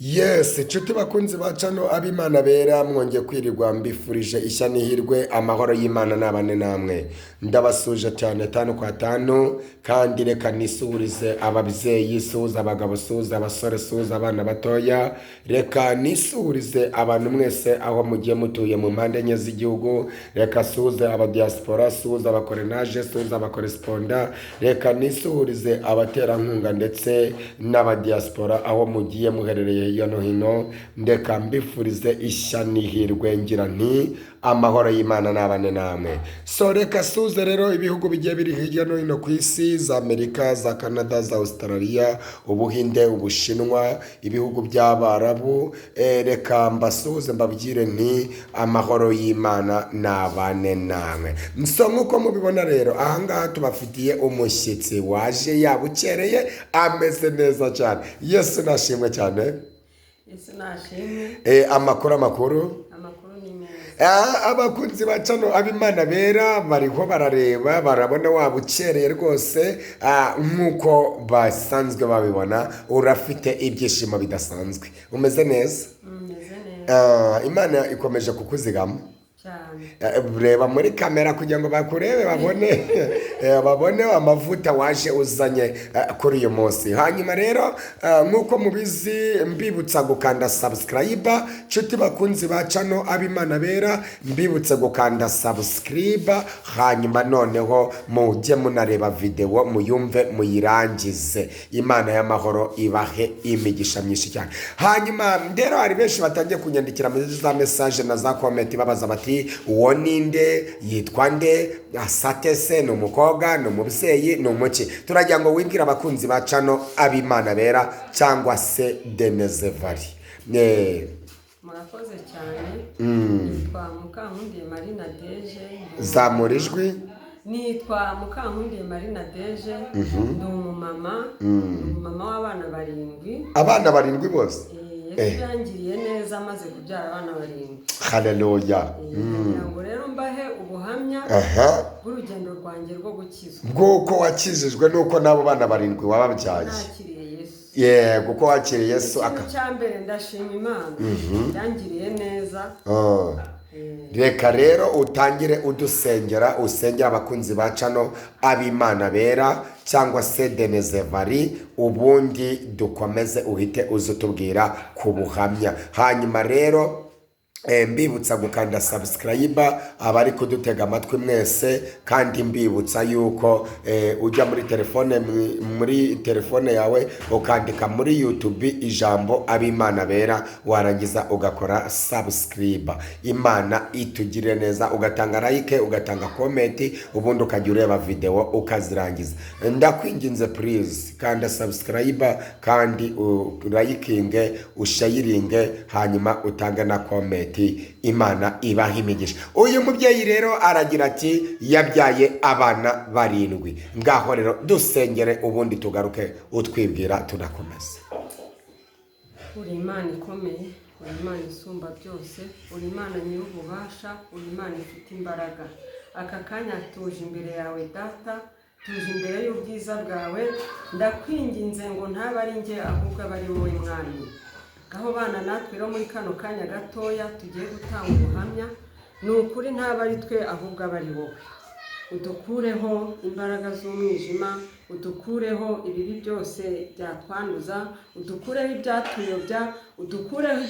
Yes, inshuti bakunzi bacano ab'Imana bera mwongeye kwirirwa mbifurije ishya n'ihirwe amahoro y'Imana nabane namwe. Ndabasuje cyane tanu kwa tanu kandi reka nisuhurize ababyeyi, suhuza abagabo, suhuza abasore, suhuza abana batoya. Reka nisuhurize abantu mwese aho mugiye mutuye mu mpande enye z'igihugu. Reka suhuze abadiaspora, suhuza abakorenaje, suhuza abakoresponda. Reka nisuhurize abaterankunga ndetse n'abadiaspora aho mugiye muherereye hirya no hino. Ndeka mbifurize ishya n'ihirwe ngira nti amahoro y'Imana nabane namwe. So reka suze rero ibihugu bigiye biri hirya no hino ku isi, za Amerika, za Canada, za Australia, Ubuhinde, Ubushinwa, ibihugu by'Abarabu. Reka mbasuze mbabwire nti amahoro y'Imana nabane namwe. So nkuko mubibona rero ahangaha tubafitiye umushyitsi waje yabukereye ameze neza cyane. Yesu nashimwe cyane. Yesu nashimwe. Amakuru Amakuru ni meza. Abakunzi bacano ab'Imana bera bariho barareba barabona wabukereye rwose, nkuko basanzwe babibona urafite ibyishimo bidasanzwe. Umeze neza? Meze neza. Imana ikomeje kukuzigama Cyane. reba muri kamera kugira ngo bakurebe babone amavuta waje uzanye kuri uyu munsi. Hanyuma rero nkuko mubizi mbibutsa gukanda subscribe. Nshuti bakunzi bacano ab'Imana bera mbibutse gukanda subscribe, hanyuma noneho mujye munareba video muyumve muyirangize. Imana y'amahoro ibahe imigisha myinshi cyane. Hanyuma rero hari benshi batangiye kunyandikira muri za message na za comment babaza bati uwo ninde, yitwa nde, asate se, ni umukobwa, ni umubyeyi, ni umuki. Turagira ngo wibwire abakunzi bacano ab'Imana bera cyangwa se Denezevari. Murakoze cyane. Nitwa Mukankundiye Marina Deje. Zamura ijwi. Nitwa Mukankundiye Marina Deje. Ndi umumama. Umumama w'abana 7. Abana 7 bose. Yesu yangiriye neza amaze kubyara abana 7. Haleluya. Ngo rero mbahe ubuhamya bw'urugendo rwanjye rwo gukizwa. Bw'uko wakijijwe nuko nabo bana 7 wababyaye. Nakiriye Yesu. Yego uko wakiriye Yesu cyambere ndashima Imana. Yangiriye neza. Reka rero utangire udusengera, usengera abakunzi bacano ab'Imana bera cyangwa se Denezevari, ubundi dukomeze uhite uzutubwira ku buhamya. Hanyuma rero mbibutsa gukanda subscribe abari kudutega amatwi mwese, kandi mbibutsa yuko ujya muri telefone yawe ukandika muri YouTube ijambo ab'Imana bera, warangiza ugakora subscribe. Imana itugirire neza, ugatanga like, ugatanga comment, ubundi ukajya ureba video ukazirangiza. Ndakwinginze please kanda subscribe kandi urayikinge, ushayiringe, hanyuma utange na comment. Imana ibaha imigisha. Uyu mubyeyi rero aragira ati yabyaye abana 7. Ngaho rero dusengere ubundi tugaruke utwibwira tunakomeza. Uri Imana ikomeye, uri Imana isumba byose, uri Imana nyir'ububasha, uri Imana ifite imbaraga. Aka kanya tuje imbere yawe Data, tuje imbere y'ubwiza bwawe. Ndakwinginze ngo ntaba ari njye ahubwo aba ari wowe Mwami. Aho bana natwe rero muri kano kanya gatoya tugiye gutanga ubuhamya, ni ukuri ntaba ari twe ahubwo aba ari wowe. Udukureho imbaraga z'umwijima, udukureho ibibi byose byatwanduza, udukureho ibyatuyobya, udukureho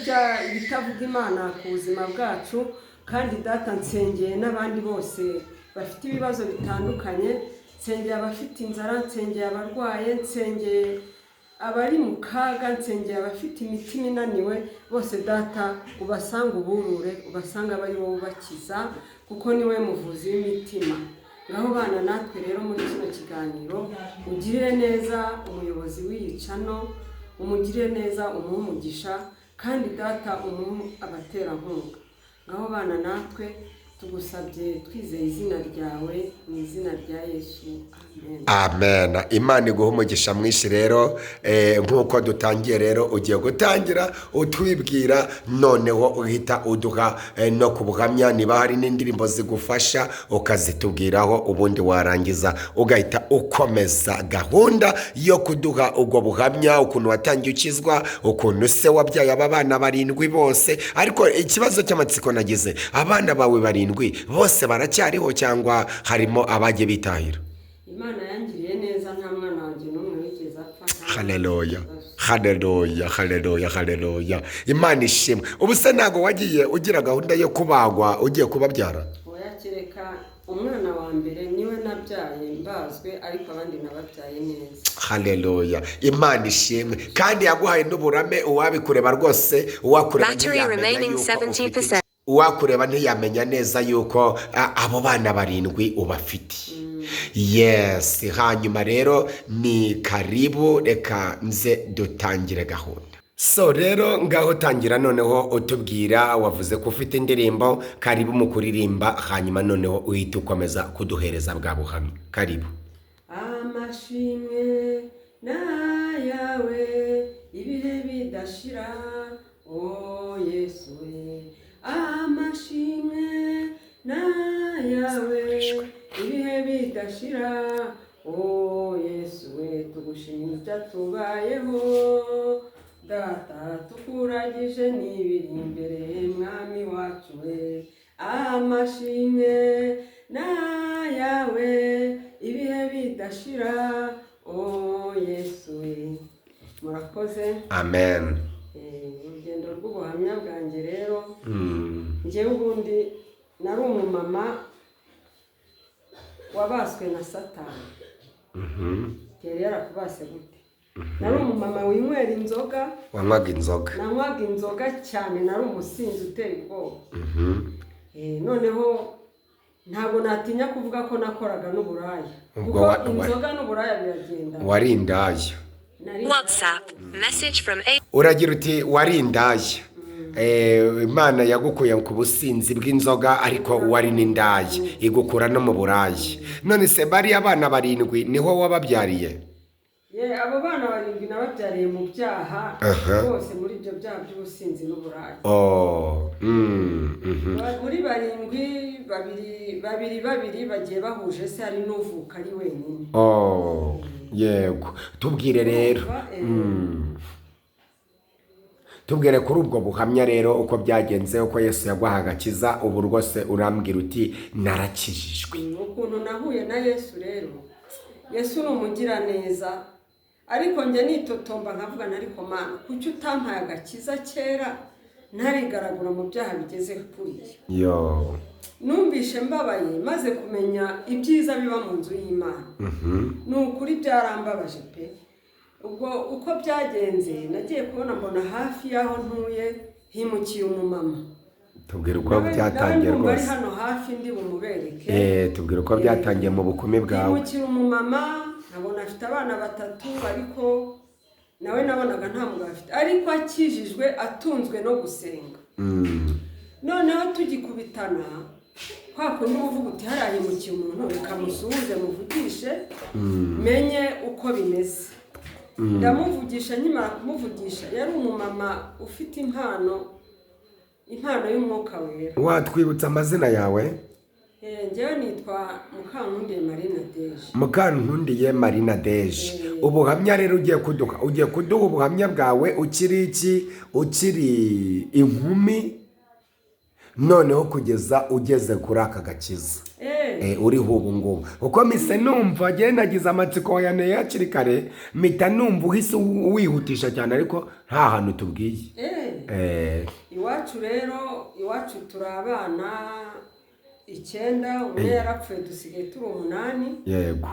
ibitavuga Imana ku buzima bwacu. Kandi Data nsengeye n'abandi bose bafite ibibazo bitandukanye, nsengeye abafite inzara, nsengeye abarwaye, nsengeye abari mu kaga, nsengeye abafite imitima inaniwe bose. Data ubasanga uburure, ubasanga abari wowe ubakiza, kuko niwe muvuzi w'imitima. Ngaho bana natwe rero muri kino kiganiro ugirire neza umuyobozi w'iyicano, umugirire neza umugisha, kandi Data abaterankunga. Ngaho bana natwe tugusabye twizeye izina ryawe mu izina rya Yesu, amen. Amen. Imana iguha umugisha mwinshi rero, nk'uko dutangiye rero ugiye gutangira utwibwira, noneho uhita uduha no ku buhamya, niba hari n'indirimbo zigufasha ukazitubwiraho, ubundi warangiza ugahita ukomeza gahunda yo kuduha ubwo buhamya, ukuntu watangiye ukizwa, ukuntu se wabyaye aba bana 7 bose. Ariko ikibazo cy'amatsiko nagize, abana bawe 7 bose baracyariho cyangwa harimo abagiye bitahira? Imana yangiriye neza, nta mwana wanjye n'umwe wigeze apfa. Haleluya, haleluya, haleluya, haleluya. Imana ishimwe. Ubu se ntago wagiye ugira gahunda yo kubagwa ugiye kubabyara? Oya, kereka umwana wa mbere niwe nabyaye mbazwe, ariko abandi nababyaye neza. Haleluya, Imana ishimwe. Kandi yaguhaye n'uburame, uwabikureba rwose, uwakureba ntiyamenya neza yuko abo bana 7 ubafite. Yes, hanyuma rero ni karibu, reka nze dutangire gahunda. So rero ngaho tangira noneho utubwira, wavuze ko ufite indirimbo, karibu mu kuririmba, hanyuma noneho uhita ukomeza kuduhereza bwa buhamya. Karibu. Amashimwe nayawe ibihe bidashira, o Yesu we. Amashimwe nayawe ibihe bidashira, o Yesu we. Tugushimira tubayeho data, tukuragije n'ibiri imbere mwami wacu we. Amashimwe nayawe ibihe bidashira, o Yesu we. Murakoze. Amen. Urugendo rw'ubuhamya bwanjye rero, njyewe ubundi nari umumama wabaswe na Satani. Yari yarakubase gute? Nari umumama winywera inzoga. Wanywaga inzoga? Nanywaga inzoga cyane, nari umusinzi uteye ubwoba. Noneho ntabwo natinya kuvuga ko nakoraga n'uburaya, kuko inzoga n'uburaya biragenda. Wari indaya? WhatsApp message from A. Uragira uti wari indaya. Imana yagukuye ku businzi bw'inzoga, ariko wari n'indaya, igukura no mu burayi. None se bari abana 7 niho wababyariye? Abo bana 7 nababyariye mu byaha bose, muri ibyo byaha by'ubusinzi n'uburaya. Muri 7, babiri bagiye bahuje, se hari n'uvuka ari wenyine. Yego, tubwire rero. Tubwire kuri ubwo buhamya rero uko byagenze, uko Yesu yaguha agakiza, ubu rwose urambwira uti narakijijwe. Ukuntu nahuye na Yesu rero, Yesu ni umugiraneza, ariko njye nitotomba nkavuga nariko Mana, kuki utampaye agakiza kera ntarigaragura mu byaha bigeze kuriya? Numvishe mbabaye, maze kumenya ibyiza biba mu nzu y'Imana. Nukuri byarambabaje pe. Ubwo uko byagenze, nagiye kubona mbona hafi yaho ntuye himukiye umumama. Tubwire uko byatangiye rwose. Bari hano hafi ndi bumubereke. Tubwire uko byatangiye mu bukumi bwawe. Himukiye umumama, nabona afite abana 3, ariko nawe nabonaga nta mugabo afite, ariko akijijwe, atunzwe no gusenga. Noneho tugikubitana, kwa kundi uvuga uti harahimukiye umuntu, reka musuhuze muvugishe, menye uko bimeze. Ndamuvugisha, nkimara kumuvugisha, yari umumama ufite impano y'umwuka wera. Watwibutsa amazina yawe? Njyewe nitwa Mukankundiye Marina Deje. Mukankundiye Marina Deje. Ubuhamya rero ugiye kuduha ubuhamya bwawe ukiri iki? Ukiri inkumi, noneho kugeza ugeze kuri aka gakiza. Uriho ubu ngubu. Uko mise numva nagize amatsiko yaneye hakiri kare, mpita numva uhise wihutisha cyane, ariko nta hantu tubwiye. Iwacu rero, iwacu turi abana 9, umwe yarapfuye, dusigaye turi 8. Yego.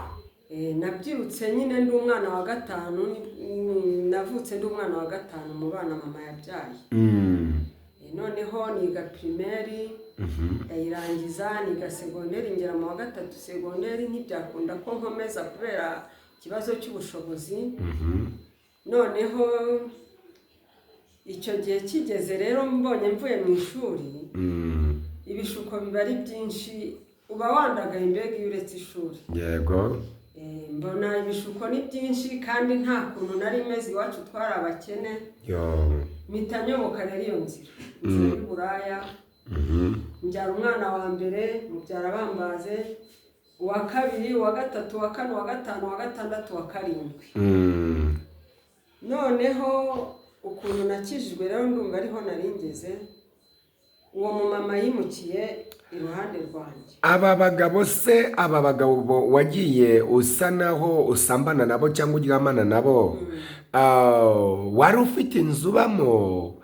Nabyirutse nyine ndi umwana wa 5, navutse ndi umwana wa 5 mu bana mama yabyaye. Noneho niga primaire, ndayirangiza, niga secondaire, ngera mu wa 3 secondaire, ntibyakunda ko nkomeza kubera ikibazo cy'ubushobozi. Noneho icyo gihe kigeze rero, mbonye mvuye mu ishuri, ibishuko biba ari byinshi uba wandagaye mbega iyo uretse ishuri. yego Mbona ibishuko ni byinshi kandi nta kuntu nari meze iwacu twari abakene, mpita nyoboka rero iyo nzira y'uburaya. Mbyara umwana wa mbere mubyara bambaze, uwa kabiri, uwa gatatu, uwa kane, uwa gatanu, uwa gatandatu, uwa karindwi. Noneho ukuntu nakijijwe rero ndumva ariho nari ngeze, uwo mumama yimukiye iruhande rwanjye. aba bagabo wagiye usa naho usambana nabo cyangwa uryamana nabo, wari ufite inzu ubamo,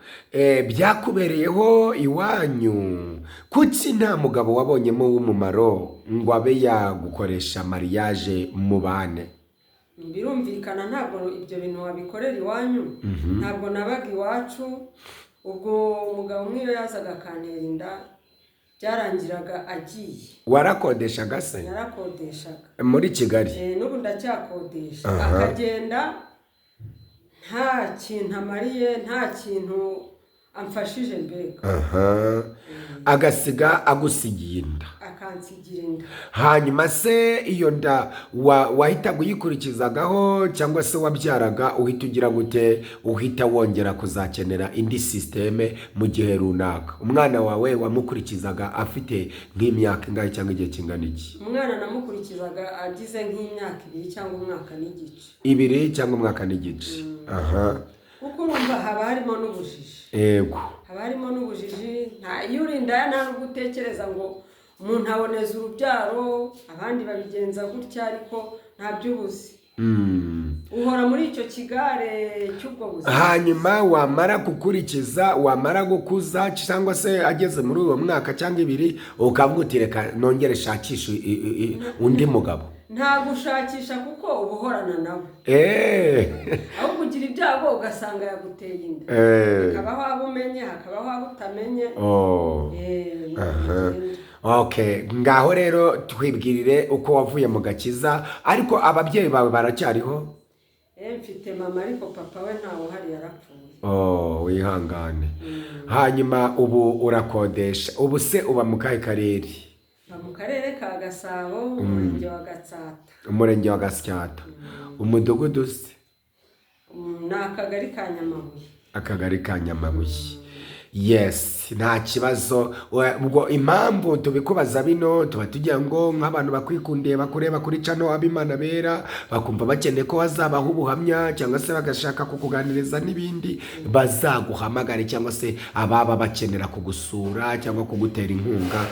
byakubereyeho iwanyu, kuki nta mugabo wabonyemo w'umumaro ngo abe yagukoresha mariage mu bane? Birumvikana ntabwo ibyo bintu wabikorera iwanyu, ntabwo nabaga iwacu. Ubwo umugabo umwe iyo yazaga akantera inda byarangiraga agiye. Warakodeshaga se? Narakodeshaga muri Kigali? N'ubu ndacyakodesha. Akagenda nta kintu amariye, nta kintu amfashije mbega. Agasiga agusigiye inda, akansigira inda. hanyuma se iyo nda wahita guyikurikizagaho cyangwa se wabyaraga uhita ugira gute, uhita wongera kuzakenera indi systeme mu gihe runaka? Umwana wawe wamukurikizaga afite nk'imyaka ingahe cyangwa igihe kingana iki? Umwana namukurikizaga agize nk'imyaka 2 cyangwa umwaka n'igice. 2 cyangwa umwaka n'igice. Kuko urumva haba harimo n'ubujiji. Yego, haba harimo n'ubujiji. Iyo uri indaya nta nubwo utekereza ngo umuntu aboneza urubyaro, abandi babigenza gutya, ariko ntabyo ubuzi. Uhora muri icyo kigare cy'ubwo buzima. hanyuma wamara gukurikiza, wamara gukuza cyangwa se ageze muri uwo mwaka cyangwa 2 ukavuga uti reka nongere shakisha undi mugabo. Nta gushakisha kuko uba uhorana nabo. Aho kugira ibyago ugasanga yaguteye inda. Hakabaho abo umenye, hakabaho abo utamenye. Okay, ngaho rero twibwirire uko wavuye mu gakiza. Ariko ababyeyi bawe baracyariho? Mfite mama ariko papa we ntawe uhari, yarapfuye. Wihangane. Hanyuma ubu urakodesha. Ubu se uba mu kahe karere? Mu karere ka Gasabo, umurenge wa Gatsata. Umurenge wa Gatsata. Umudugudu se? Ni akagari ka Nyamabuye. Akagari ka Nyamabuye. Yes, nta kibazo. Ubwo impamvu tubikubaza bino tuba tugira ngo nk'abantu bakwikundiye bakureba kuri channel Abimana Bera, bakumva bakeneye ko wazabaho ubuhamya cyangwa se bagashaka kukuganiriza n'ibindi, bazaguhamagare cyangwa se ababa bakenera kugusura cyangwa kugutera inkunga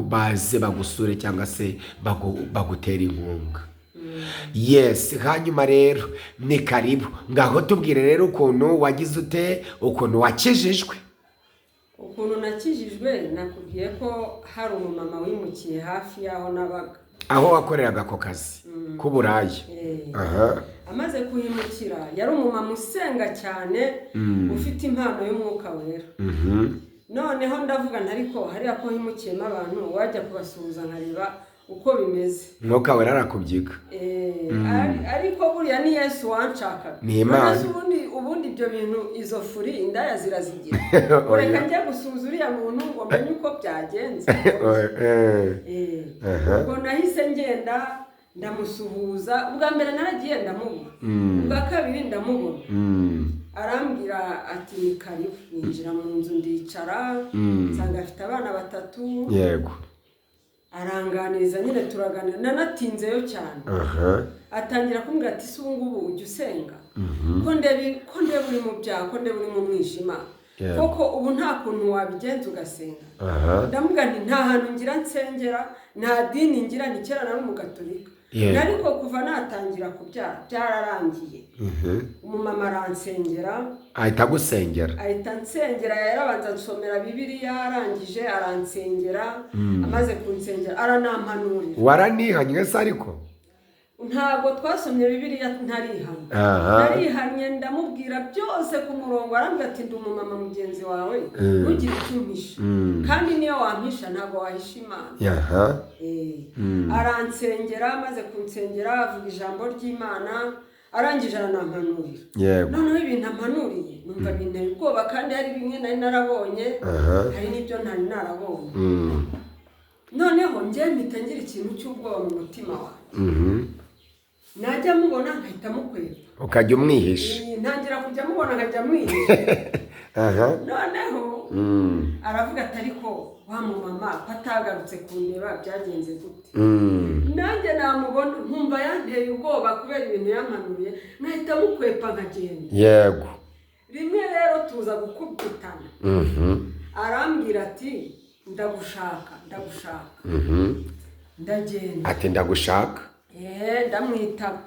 baze bagusure cyangwa se bagutera inkunga. Yes, hanyuma rero ni karibu. Ngaho tubwire rero ukuntu wagize ute, ukuntu wakijijwe. Ukuntu nakijijwe, nakubwiye ko hari umumama wimukiye hafi yaho nabaga. Aho wakoreraga ako kazi k'uburaya? Amaze kuhimukira yari umumama usenga cyane, ufite impano y'umwuka wera. Noneho ndavuga ariko hariya ko himukiyemo abantu wajya kubasuhuza nkareba uko bimeze. Mwuka wera arakubyiga. Ariko buriya ni Yesu wanshakaga. Ni Imana. Ubundi ibyo bintu izo furi indaya zirazigira. Reka njye gusuhuza uriya muntu ngo menye uko byagenze. Ubwo nahise ngenda ndamusuhuza. Ubwa mbere naragiye ndamubona. Ubwa kabiri ndamubona. Arambwira ati ni karibu. Ninjira mu nzu ndicara, nsanga afite abana 3. Yego. Aranganiriza nyine turaganira, nanatinzeyo cyane. Atangira kumbwira ati se ubungubu ujya usenga? Ko ndebe uri mu byaha, ko ndebe uri mu mwijima, koko ubu nta kuntu wabigenza ugasenga. Ndamubwira nti nta hantu ngira nsengera, nta dini ngira, ni kera nari umugatolika. Ariko kuva natangira kubyara byararangiye. Umumama aransengera. Ahita gusengera? Ahita nsengera, yarabanza nsomera Bibiliya, arangije aransengera. Amaze kunsengera aranampanurira. Waranihanye se ariko? Ntabwo twasomye Bibiliya ntarihana. Narihanye ndamubwira byose ku murongo. Arambwira ati ndi umumama mugenzi wawe, ntugire icyo umpisha. Kandi niyo wampisha ntabwo wahisha Imana. Aransengera, amaze kunsengera avuga ijambo ry'Imana, arangije aranampanurira. Yego. Noneho ibintu ampanuriye numva binteye ubwoba kandi hari bimwe nari narabonye hari n'ibyo ntari narabonye. Noneho njye mpita ngira ikintu cy'ubwoba mu mutima wanjye. Najya mubona nkahita mukwera. Ukajya umwihisha. Ntangira kujya mubona nkajya mwihisha. Noneho aravuga ati ariko wa mama atagarutse kundeba byagenze gute. Nanjye namubona nkumva yanteye ubwoba kubera ibintu yampanuriye nkahita mukwepa nkagenda. Yego. Rimwe rero tuza gukubitana. Arambwira ati ndagushaka. Ndagenda. Ati ndagushaka. Ndamwitaba.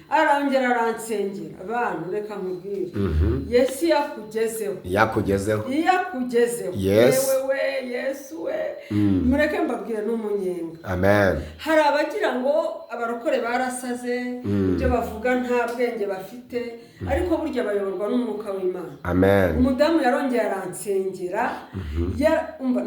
Arongera aransengera. Abantu reka nkubwire. Yesu yakugezeho. Yewe Yesu we. Mureke mbabwire n'umunyenga. Amen. Hari abagira ngo abarokore barasaze, ibyo bavuga nta bwenge bafite, ariko burya bayoborwa n'umwuka w'Imana. Amen. Umudamu yarongera aransengera.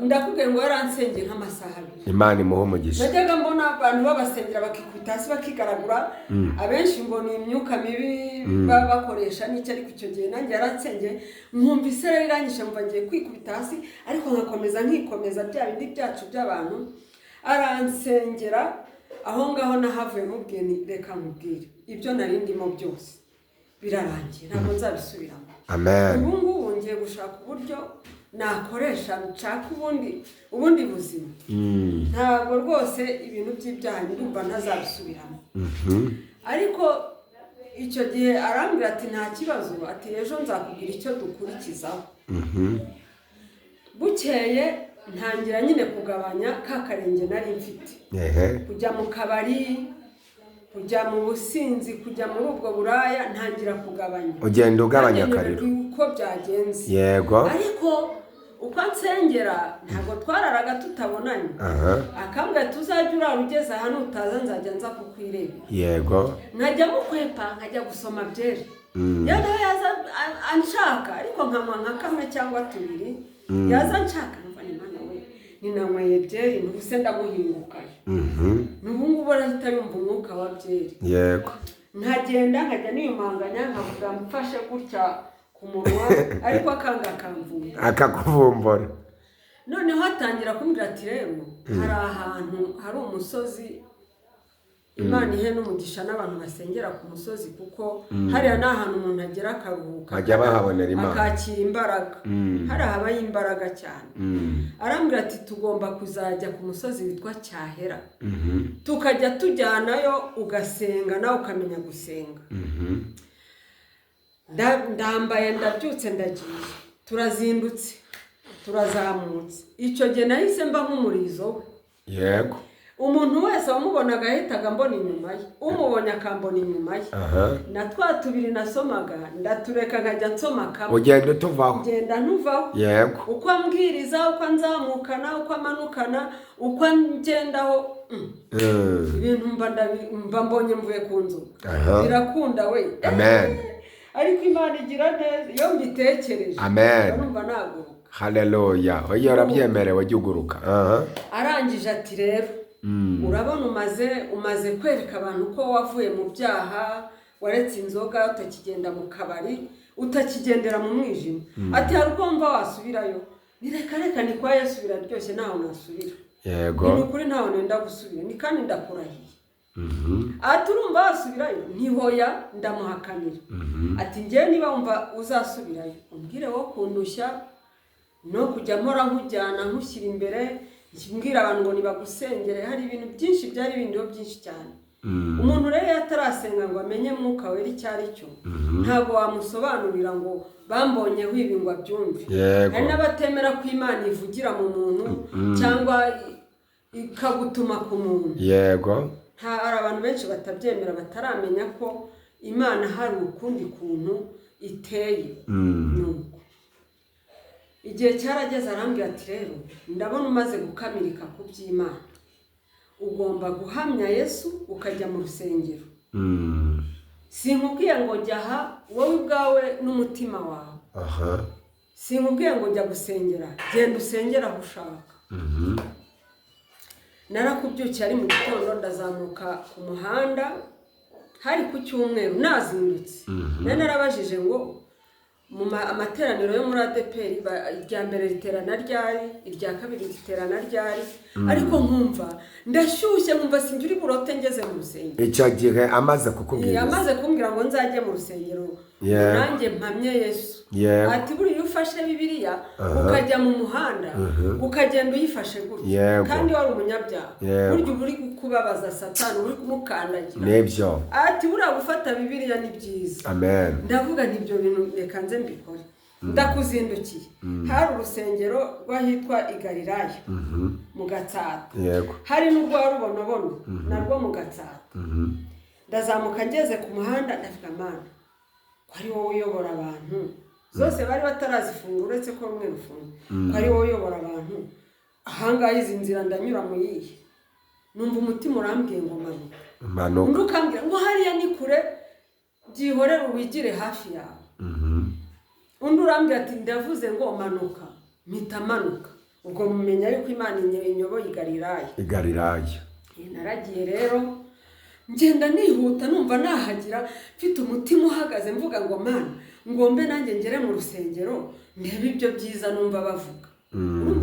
Ndakubwiye ngo yaransengeye nk'amasaha 2. Imana imuhe umugisha. Najyaga mbona abantu babasengera bakikubita hasi bakigaragura. Abenshi mbona imyuka mibi baba bakoresha n'icyo, ariko icyo gihe nanjye yaransengeye nkumva isere iranyishe mva ngiye kwikubita hasi, ariko nkikomeza bya bindi byacu by'abantu. Aransengera aho ngaho nahavuye mubwiye ni reka nkubwire ibyo nari ndimo byose birarangiye ntabwo nzabisubiramo. Amen. Ubu ngubu ngiye gushaka uburyo nakoresha nshaka ubundi buzima. Ntabwo rwose ibintu by'ibyaha ndumva ntazabisubiramo. Ariko icyo gihe arambwira ati nta kibazo, ati ejo nzakubwira icyo dukurikizaho. Bukeye ntangira nyine kugabanya ka karenge nari mfite. Kujya mu kabari, kujya mu businzi, kujya muri ubwo buraya, ntangira kugabanya. Ugenda ugabanya akariro. Uko byagenze. Yego. Ariko uko nsengera ntabwo twararaga tutabonanye. Akambwira tuzajya urara ugeze hano utaza nzajya nza kukwireba. Yego. Nkajya mukwepa nkajya gusoma byeri. Yaza anshaka ariko nkamwa nka kamwe cyangwa 2. Yaza anshaka numva ni Imana we ninanyweye byeri n'ubuse ndamuhinguka. N'ubu ngubu arahita yumva umwuka wa byeri. Yego. Nkagenda nkajya niyumanganya nkavuga mfashe gutya ku munwa ariko akakuvumbura. Noneho atangira kumbwira ati rero hari ahantu hari umusozi Imana ihe n'umugisha n'abantu basengera ku musozi, kuko hariya ni ahantu umuntu agera akaruhuka ajya bahabonera Imana akakira imbaraga. Hari habaye imbaraga cyane. Arambwira ati tugomba kuzajya ku musozi witwa Cyahera. Tukajya tujyanayo ugasenga nawe ukamenya gusenga. Ndambaye ndabyutse ndagiye. Turazindutse. Turazamutse. Icyo gihe nahise mba nk'umurizo we. Yego. Umuntu wese wamubonaga ahitaga mbona inyuma ye. Umubonye akambona inyuma ye. Na twa 2 nasomaga ndatureka nkajya nsoma kamwe. Ugenda tuvaho. Ugenda ntuvaho. Yego. Uko ambwiriza, uko nzamukana, uko amanukana, uko ngendaho. Ibintu mba mbonye mvuye ku nzu. Birakunda we. Amen. Ariko Imana igira neza iyo mbitekereje. Amen. Numva naguruka. Haleluya. Oya urabyemerewe jya uguruka. Arangije ati rero urabona umaze kwereka abantu ko wavuye mu byaha, waretse inzoga, utakigenda mu kabari, utakigendera mu mwijima. Ati hari uko mva wasubirayo. Nireka ni kwa Yesu biraryoshye naho nasubira. Yego. Ni ukuri naho nenda gusubira ni kandi ndakurahiye. Ati urumva wasubirayo ntihoya ndamuhakanira. Ati ngiye niba wumva uzasubirayo umbwire wo kundushya no kujya mpora nkujyana nkushyira imbere, mbwira abantu ngo nibagusengere. Hari ibintu byinshi byari ibintu byinshi cyane. Umuntu rero yatarasenga ngo amenye mwuka wera icyari cyo, ntabwo wamusobanurira ngo bambonye wibingwa byumve. Hari n'abatemera ko Imana ivugira mu muntu cyangwa ikagutuma ku muntu. Yego. Hari abantu benshi batabyemera bataramenya ko Imana hari ukundi kuntu iteye. Igihe cyarageze arambwira ati rero ndabona umaze gukamirika ku by'Imana, ugomba guhamya Yesu ukajya mu rusengero. Sinkubwiye ngo jya aha wowe ubwawe n'umutima wawe. Sinkubwiye ngo jya gusengera, genda usengera aho ushaka. Narakubyukiye ari mu gitondo ndazamuka ku muhanda hari ku cyumweru nazindutse nari narabajije ngo mu amateraniro yo muri ADEPR irya mbere riterana ryari, irya kabiri riterana ryari, ariko nkumva ndashyushye, nkumva sinjuri burote ngeze mu rusengero. Icyo gihe amaze kukubwira, amaze kumbwira ngo nzajye mu rusengero, nanjye mpamye Yesu ati buriya ufashe Bibiliya ukajya mu muhanda ukagenda uyifashe gutya kandi wari umunyabyaha, burya uba uri kubabaza Satani, uri kumukandagira. Nibyo ati buriya gufata Bibiliya ni byiza. Amen. Ndavuga nibyo bintu reka nze mbikore. Ndakuzindukiye. Hari urusengero rwahitwa i Galilaya mu Gatsata. Hari n'urwa Rubonobono narwo mu Gatsata. Ndazamuka ngeze ku muhanda ndavuga Mana, ari wowe uyobora abantu, zose bari batarazifungura uretse ko rumwe rufunze, ari wowe uyobora abantu, ahangaha izi nzira ndanyura mu yihe? Numva umutima urambwiye ngo manuka. Undi ukambwira ngo hariya ni kure, byihorere wigire hafi yawe. Undi urambwira ati ndavuze ngo manuka, mpita manuka. Ubwo mumenya yuko Imana inyoboye i Galilaya. Naragiye rero ngenda nihuta, numva nahagira mfite umutima uhagaze, mvuga ngo Mana, ngombe nanjye ngere mu rusengero ndebe ibyo byiza numva bavuga.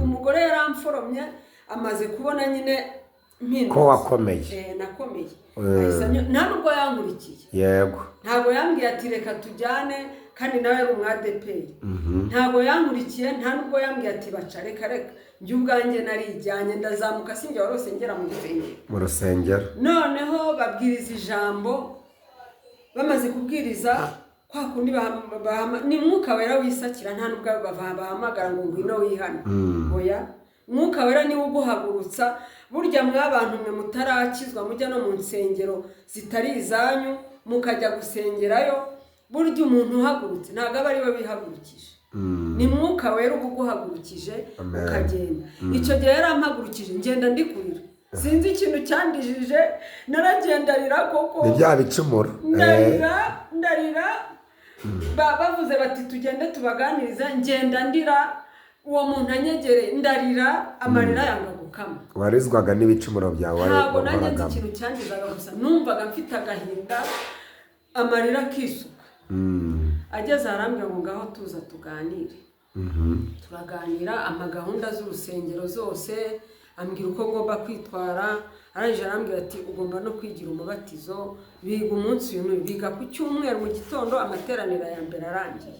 Umugore yaramforomye, amaze kubona nyine mpinduka ko wakomeye. Nakomeye. Nta nubwo yankurikiye. Yego. Ntabwo yambwiye ati reka tujyane, kandi nawe ari umwadeperi. Ntabwo yankurikiye, nta nubwo yambwiye ati baca reka. Njye ubwanjye narijyanye, ndazamuka sinjye warose ngera mu rusengero. Noneho babwiriza ijambo, bamaze kubwiriza kwa kundi ni Mwuka Wera wisakira, nta nubwo bahamagara ngo ngwino wihane. Oya, Mwuka Wera niwe uguhagurutsa. Burya mwabantu mwe mutarakizwa mujya no mu nsengero zitari izanyu mukajya gusengerayo, burya umuntu uhagurutse ntabwo aba ari we bihagurukije. Ni Mwuka Wera uguhagurukije ukagenda. Icyo gihe yarampagurukije ngenda ndikurira, sinzi ikintu cyandijije, naragendarira koko. Ni bya bicumuro. Ndarira bavuze bati tugende tubaganiriza, ngenda ndira, uwo muntu anyegereye ndarira, amarira yanga gukama. Warizwaga n'ibicumuro byawe. Ntabwo nanjye nzi ikintu cyangizaga gusa, numvaga mfite agahinda, amarira akisuka. Ageze arambwira ngo ngaho tuza tuganire. Turaganira amagahunda z'urusengero zose, ambwira uko ngomba kwitwara. Arangije arambwira ati ugomba no kwigira umubatizo, biga umunsi uyu biga ku cyumweru mu gitondo, amateraniro ya mbere arangiye.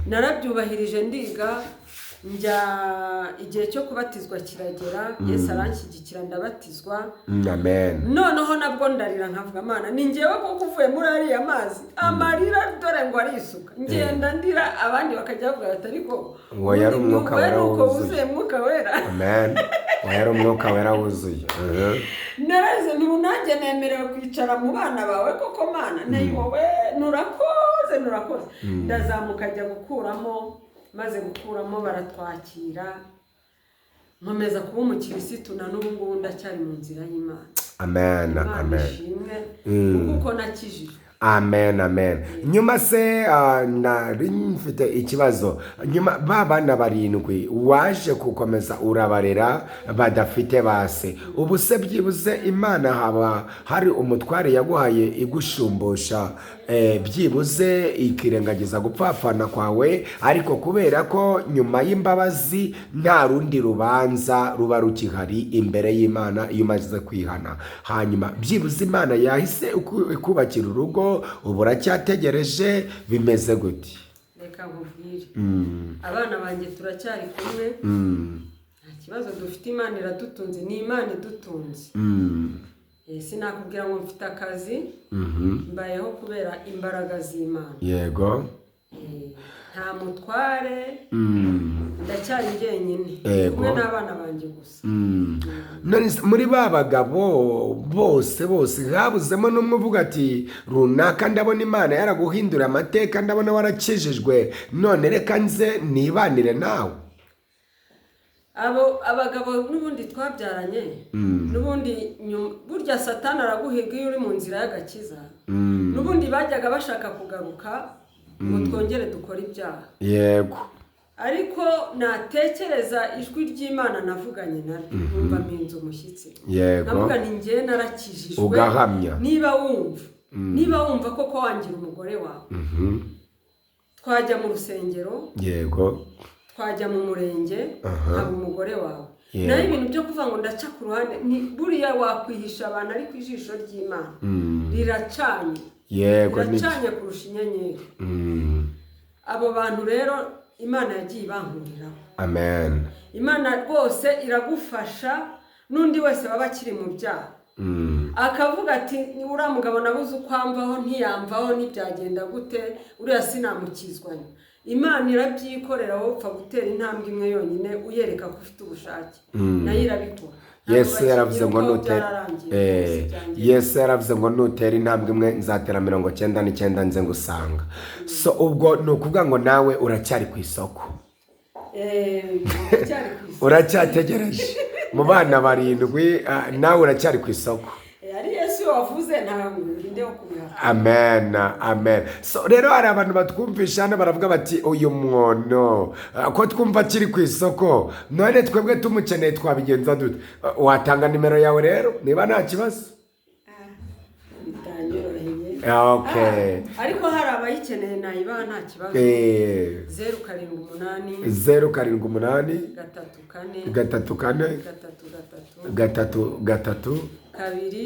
Narabyubahirije ndiga, njya igihe cyo kubatizwa kiragera, Yesu aranshyigikira ndabatizwa. Amen. Noneho nabwo ndarira nkavuga Mana, ni njyewe koko uvuye muri ariya mazi, amarira dore ngo arisuka. Ngenda ndira, abandi bakajya bavuga bati ariko uwo yari Umwuka Wera wuzuye. Mwuka Wera. Amen. Uwo yari Umwuka Wera wuzuye. Naraze nanjye nemerewe kwicara mu bana bawe koko Mana, nayi wowe nurakoze. Ndazamuka njya gukuramo, maze gukuramo baratwakira, nkomeza kuba umukirisitu na n'ubu ngubu ndacyari mu nzira y'Imana. Amen. Kuko nakijijwe. Amen. Nyuma se nari mfite ikibazo, nyuma babana barindwi waje gukomeza urabarera badafite base. Ubu se byibuze Imana haba hari umutware yaguhaye igushumbusha, byibuze ikirengagiza gupfapfana kwawe, ariko kubera ko nyuma y'imbabazi nta rundi rubanza ruba rukihari imbere y'Imana iyo umaze kwihana. Hanyuma byibuze Imana yahise ikubakira urugo, ubu uracyategereje, bimeze gute? Reka nkubwire, abana banjye turacyari kumwe, nta kibazo dufite, Imana iradutunze, ni Imana idutunze. Sinakubwira ngo mfite akazi, mbayeho kubera imbaraga z'Imana. Yego. Nta mutware, ndacyari jyenyine, kumwe n'abana banjye gusa. Muri ba bagabo bose habuzemo n'umwe uvuga ati runaka ndabona Imana yaraguhindura amateka, ndabona warakijijwe, none reka nze nibanire nawe? Abagabo n'ubundi twabyaranye, n'ubundi burya Satani araguhiga iyo uri mu nzira y'agakiza, n'ubundi bajyaga bashaka kugaruka ngo twongere dukora ibyaha. Yego. Ariko natekereza ijwi ry'Imana navuganye naryo, numva mpinze umushyitsi. Yego. Navuga ni njye narakijijwe. Ugahamya. Niba wumva niba wumva koko wangira umugore wawe twajya mu rusengero yego twajya mu murenge haba umugore wawe naho ibintu byo kuvuga ngo ndaca ku ruhande buriya wakwihisha abantu ari ku ijisho ry'Imana riracanye yego riracanye kurusha inyenyeri abo bantu rero Imana yagiye ibankuriraho amen Imana rwose iragufasha n'undi wese baba akiri mu byaha akavuga ati uriya mugabo nabuze uko amvaho ntiyamvaho ntibyagenda gute uriya sinamukizwanya Imana irabyikorera wowe upfa gutera intambwe imwe yonyine uyereka ko ufite ubushake nayo irabikora Yesu yaravuze ngo nutera intambwe imwe nzatera 99 nze ngusanga so ubwo ni ukuvuga ngo nawe uracyari ku isoko uracyategereje mu bana 7 nawe uracyari ku isoko ari Yesu wavuze ntabwo ndinde kubiha amen so rero hari abantu batwumvisha hano baravuga bati uyu mwono ko twumva akiri ku isoko none twebwe tumukeneye twabigenza dute watanga nimero yawe rero niba nta kibazo okay ariko hari abayikeneye nayibaha nta kibazo 078 3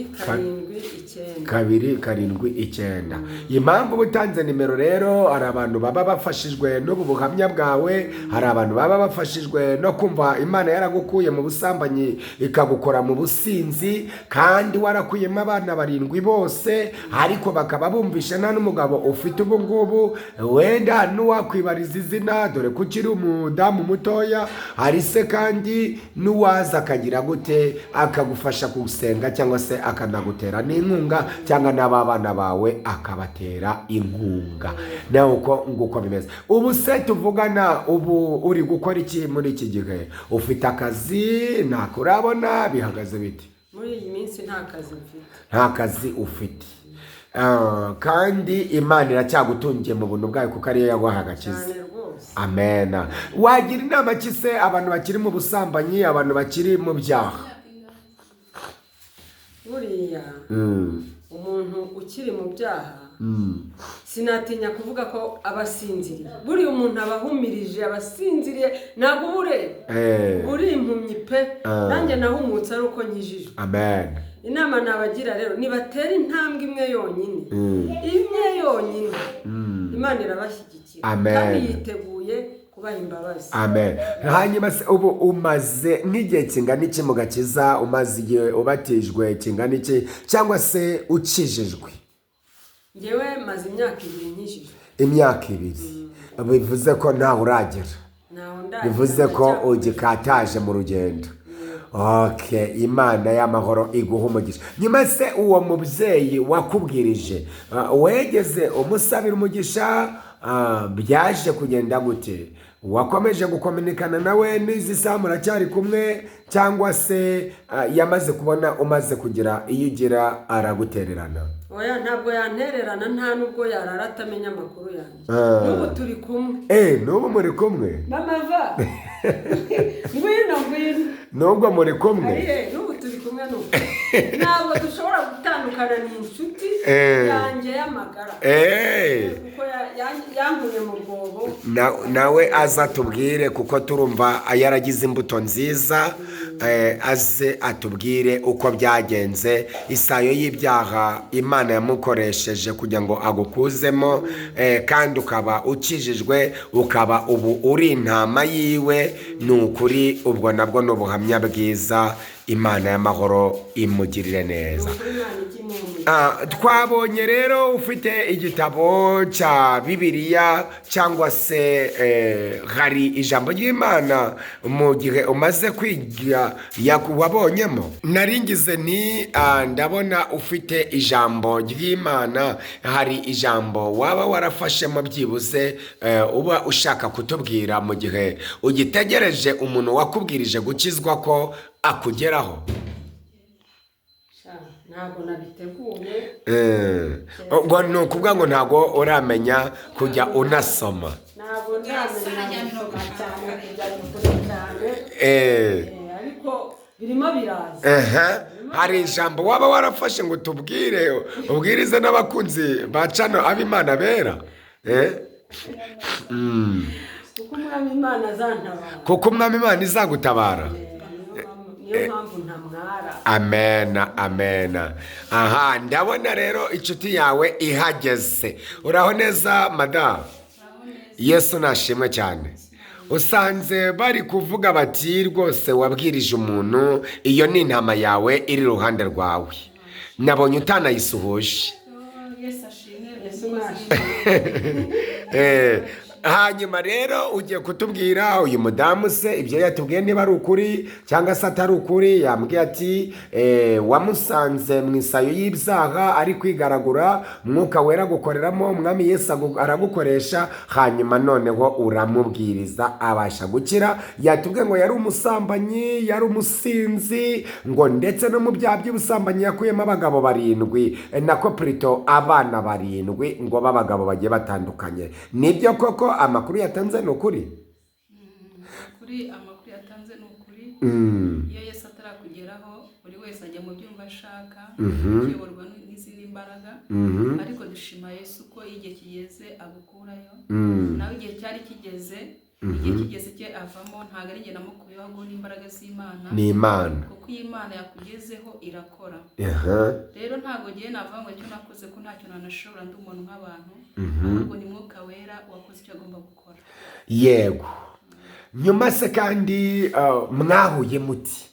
279 impamvu butanze nimero rero hari abantu baba bafashijwe n'ubu buhamya bwawe hari abantu baba bafashijwe no kumva Imana yaragukuye mu busambanyi ikagukora mu businzi kandi warakuyemo abana 7 bose ariko bakaba bumvisha nta n'umugabo ufite ubu ngubu wenda n'uwakwibariza izina dore ko ukiri umudamu mutoya hari se kandi n'uwaza akagira gute akagufasha gusenga cyangwa se akanagutera n'inkunga cyangwa n'abana bawe akabatera inkunga nawe uko bimeze ubu se tuvugana ubu uri gukora iki muri iki gihe ufite akazi ntakurabona bihagaze biti muri iyi minsi nta kazi ufite kandi Imana iracyagutungiye mu buntu bwayo kuko ariyo yaguha agakiza amen wagira inama ki se abantu bakiri mu busambanyi abantu bakiri mu byaha buriya umuntu ukiri mu byaha sinatinya kuvuga ko abasinziriye buriya umuntu abahumirije abasinziriye ntabwo uri impumyi pe nanjye nahumutse ari uko nkijijwe amen inama nabagira rero nibatera intambwe imwe yonyine Imana irabashyigikira kandi yiteguye kubaha imbabazi amen hanyuma se ubu umaze nk'igihe kingana iki mu gakiza umaze igihe ubatijwe kingana iki cyangwa se ukijijwe njyewe maze imyaka 2 nkijijwe imyaka 2 bivuze ko ntawe uragera bivuze ko ugikataje mu rugendo okay Imana y'amahoro iguha umugisha nyuma se uwo mubyeyi wakubwirije wegeze umusabira umugisha byaje kugenda gute wakomeje gukominikana nawe n'izi saha muracyari kumwe cyangwa se yamaze kubona umaze kugira iyo ugira aragutererana oya ntabwo yantererana nta nubwo yarara atamenya amakuru yanjye n'ubu turi kumwe n'ubu muri kumwe mama va ngwino nubwo muri kumwe n'ubu turi kumwe n'ubu ntabwo dushobora gutandukana n'inshuti yanjye y'amagara kuko yankuye mu rwobo nawe aza tubwire kuko turumva yaragize imbuto nziza aze atubwire uko byagenze isayo y'ibyaha Imana yamukoresheje kugira ngo agukuzemo kandi ukaba ukijijwe ukaba ubu uri intama yiwe ni ukuri ubwo nabwo ni ubuhamya bwiza Imana y'amahoro imugirire neza twabonye rero ufite igitabo cya Bibiliya cyangwa se hari ijambo ry'Imana mu gihe umaze kwiga wabonyemo naringize ni ndabona ufite ijambo ry'Imana hari ijambo waba warafashemo byibuze uba ushaka kutubwira mu gihe ugitegereje umuntu wakubwirije gukizwa ko akugeraho ntabwo nabiteguye ngo ni ukuvuga ngo ntabwo uramenya kujya unasoma ntabwo ndamenya gusoma cyane kujya kure cyane ariko birimo biraza hari ijambo waba warafashe ngo tubwire ubwirize n'abakunzi ba cano ab'Imana bera kuko umwami Imana azantabara, kuko umwami Imana izagutabara. niyo mpamvu ntamwara. Amen. Aha, ndabona rero inshuti yawe ihageze. Uraho neza madamu? Yesu nashimwe cyane. Usanze bari kuvuga bati rwose wabwirije umuntu, iyo ni intama yawe iri iruhande rwawe, nabonye utanayisuhuje. Yesu nashimwe. Hanyuma rero ugiye kutubwira uyu mudamu se ibyo yatubwiye niba ari ukuri cyangwa se atari ukuri. Yambwiye ati wamusanze mu isayo y'ibyaha ari kwigaragura, Mwuka Wera gukoreramo, Umwami Yesu aragukoresha, hanyuma noneho uramubwiriza abasha gukira. Yatubwiye ngo yari umusambanyi, yari umusinzi, ngo ndetse no mu byaha by'ubusambanyi yakuyemo abagabo 7 nako plito abana 7 ngo b'abagabo bagiye batandukanye. Nibyo koko amakuru yatanze ni ukuri? Amakuru yatanze ni ukuri. Iyo Yesu atarakugeraho buri wese ajya mu byumva ashaka, kuyoborwa n'izindi mbaraga, ariko dushima Yesu ko igihe kigeze agukurayo, nawe igihe cyari kigeze, igihe kigeze cye avamo. Ntabwo ari njye namukuyeho, ahubwo n'imbaraga z'Imana, ni Imana, kuko iyi Imana yakugezeho irakora. Rero ntabwo ngiye navuga ngo icyo nakoze ko ntacyo nanashobora, ndi umuntu nk'abantu, ahubwo ni Mwuka Wera wakoze icyo agomba gukora. Yego. Nyuma se kandi mwahuye muti?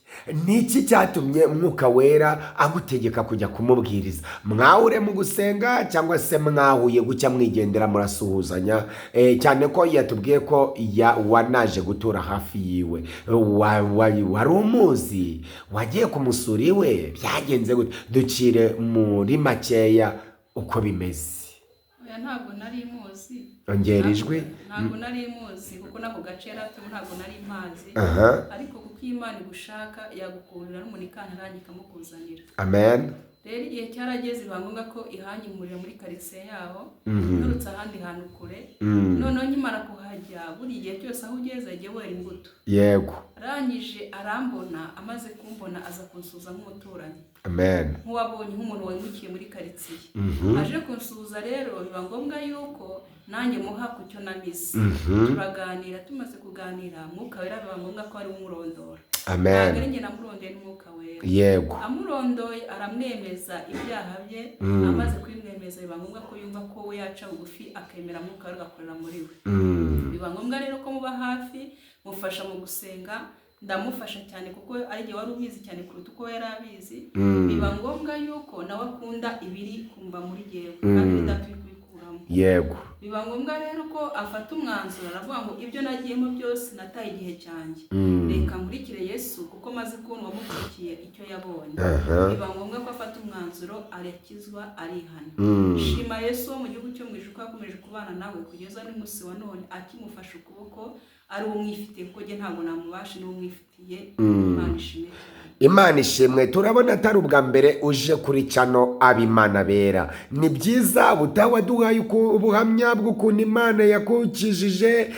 Niki cyatumye Mwuka Wera agutegeka kujya kumubwiriza? Mwahure mu gusenga cyangwa se mwahuye gucya mwigendera murasuhuzanya? Cyane ko yatubwiye ko wanaje gutura hafi yiwe. Wari umuzi? Wagiye kumusura iwe? Byagenze gute? Ducire muri makeya uko bimeze. Oya, ntabwo nari muzi. Ongera ijwi. Ntabwo nari muzi kuko nako gace yaratuye, ntabwo nari mazi. Ariko kuko Imana igushaka yagukurira n'umunikana rangi kamukuzanira. Amen. Rero igihe cyarageze bangombwa ko ihanyimurira muri karitsiye yaho, nturutse ahandi hantu kure. Noneho nkimara kuhajya, buri gihe cyose aho ugeze jye wera imbuto. Yego. Arangije arambona, amaze kumbona aza kunsuza nk'umuturanyi. Amen. Nk'uwabonye nk'umuntu wamukiye muri karitsiye. Aje kunsuza rero biba ngombwa yuko nanjye muha ku cyo namize. Turaganira, tumaze kuganira Mwuka Wera biba ngombwa ko ari umurondora. Amen. Ntabwo ari njye namurondeye n'Umwuka Wera. Yego. Amurondoye aramwemeza ibyaha bye, amaze kubimwemeza biba ngombwa ko yumva ko we yaca bugufi akemera Mwuka Wera agakorera muri we. Biba ngombwa rero ko muba hafi, mufasha mu gusenga. Ndamufasha cyane kuko ari njye wari ubizi cyane kuruta uko yari abizi. Biba ngombwa yuko nawe akunda ibiri kumva muri jyewe, kandi ndatuye kubikuramo. Yego. Biba ngombwa rero ko afata umwanzuro, aravuga ngo ibyo nagiyemo byose nataye igihe cyanjye, reka nkurikire Yesu kuko maze kubona uwamukurikiye icyo yabonye. Biba ngombwa ko afata umwanzuro, arakizwa, arihana. Shima Yesu wo mu gihugu cyo mu ijuru ko yakomeje kubana nawe kugeza n'umunsi wa none, akimufasha ukuboko, ari umwifitiye kuko jye ntabwo namubasha, ni umwifitiye. Imana ishimwe. Imana ishimwe. Turabona atari ubwa mbere uje kuri cano ab'Imana bera. Ni byiza butawa duhaye ubuhamya bw'ukuntu Imana yakukijije,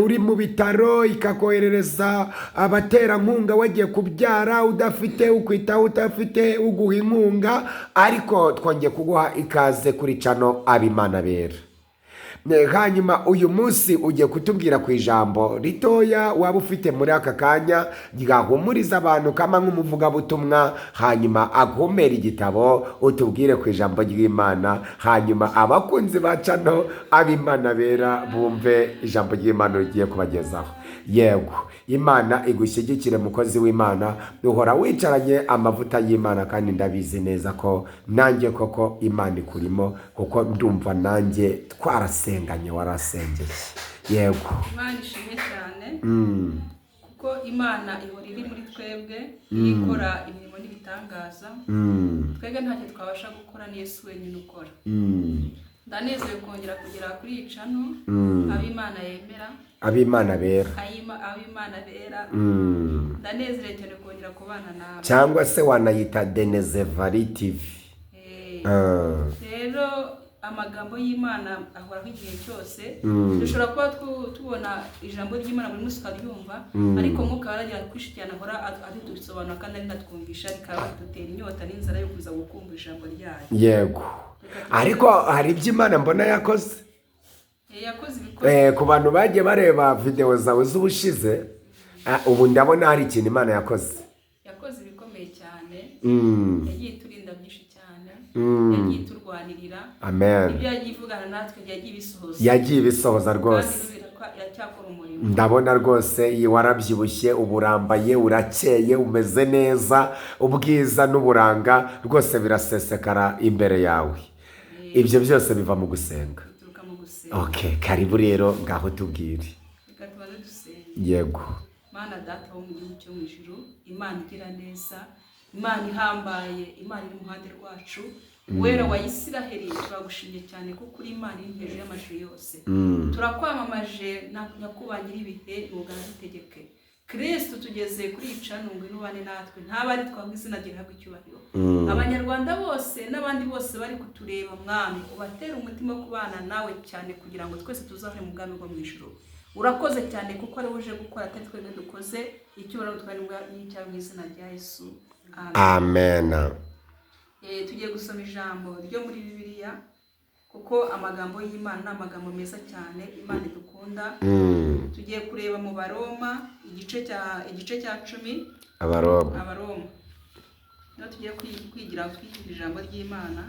uri mu bitaro ikakoherereza abaterankunga wagiye kubyara udafite ukwitaho, udafite uguha inkunga, ariko twongeye kuguha ikaze kuri cano ab'Imana bera. Hanyuma uyu munsi ugiye kutubwira ku ijambo ritoya waba ufite muri aka kanya ryahumuriza abantu kama nk'umuvugabutumwa, hanyuma agomera igitabo utubwire ku ijambo ry'Imana, hanyuma abakunzi ba cano ab'Imana bera bumve ijambo ry'Imana rigiye kubagezaho. Yego, Imana igushyigikire mukozi w'Imana, duhora wicaranye amavuta y'Imana, kandi ndabizi neza ko nanjye koko Imana ikurimo, kuko ndumva nanjye twarasenganye warasengeye. Yego. Imana ishimwe cyane. Kuko Imana ihora iri muri twebwe, ikora imirimo n'ibitangaza. Twebwe ntacyo twabasha gukora, ni Yesu wenyine ukora. Ndanezerewe kongera kugera kuri iyi cano ab'Imana yemera, ab'Imana bera. ab'Imana bera. Ndanezerewe cyane kongera kubana nawe, cyangwa se wanayita Denezevari TV. Rero amagambo y'Imana ahoraho igihe cyose. Dushobora kuba tubona ijambo ry'Imana buri munsi tukaryumva, ariko Mwuka waragira kwishikirana ahora adusobanura kandi arinatwumvisha, rikaba ridutera inyota n'inzara yo kuza gukumva ijambo ryayo. Yego. Ariko hari ibyo Imana mbona yakoze. Yakoze ibikorwa. Ku bantu bagiye bareba video zawe z'ubushize, ubu ndabona hari ikintu Imana yakoze. Yakoze ibikomeye cyane. Yagiye turinda byinshi cyane. Yagiye turwanirira. Amen. Ibyo yagiye ivugana natwe yagiye bisohoza. Yagiye bisohoza rwose. Ndabona rwose warabyibushye, uburambaye, urakeye, umeze neza, ubwiza n'uburanga rwose birasesekara imbere yawe. Ibyo byose biva mu gusenga. Okay, karibu rero ngaho tubwire. Reka tubanze dusenge. Yego. Mana data wo mu gihugu cyo mu ijuru, Imana igira neza, Imana ihambaye, Imana iri mu ruhande rwacu. Wera wa Isiraheli, turagushimye cyane kuko uri Imana iri hejuru y'amajuru yose. Turakwamamaje nakubangira ibihe ubugana itegeke. Kristo tugeze kuri icanungwe n'ubane natwe, ntabari twabwe izina ryawe icyubahiro. Abanyarwanda bose n'abandi bose bari kutureba Mwami, ubatera umutima wo kubana nawe cyane kugira ngo twese tuzabone mu bwami bwo mu ijuru. Urakoze cyane kuko ari uje gukora atari twebwe dukoze, icyubahiro twari n'icyawe mu izina rya Yesu. Amen. Tugiye gusoma ijambo ryo muri Bibiliya kuko amagambo y'Imana ni amagambo meza cyane Imana idukunda. Tugiye kureba mu Baroma igice cya 10. Abaroma. No tugiye kwigira ijambo ry'Imana.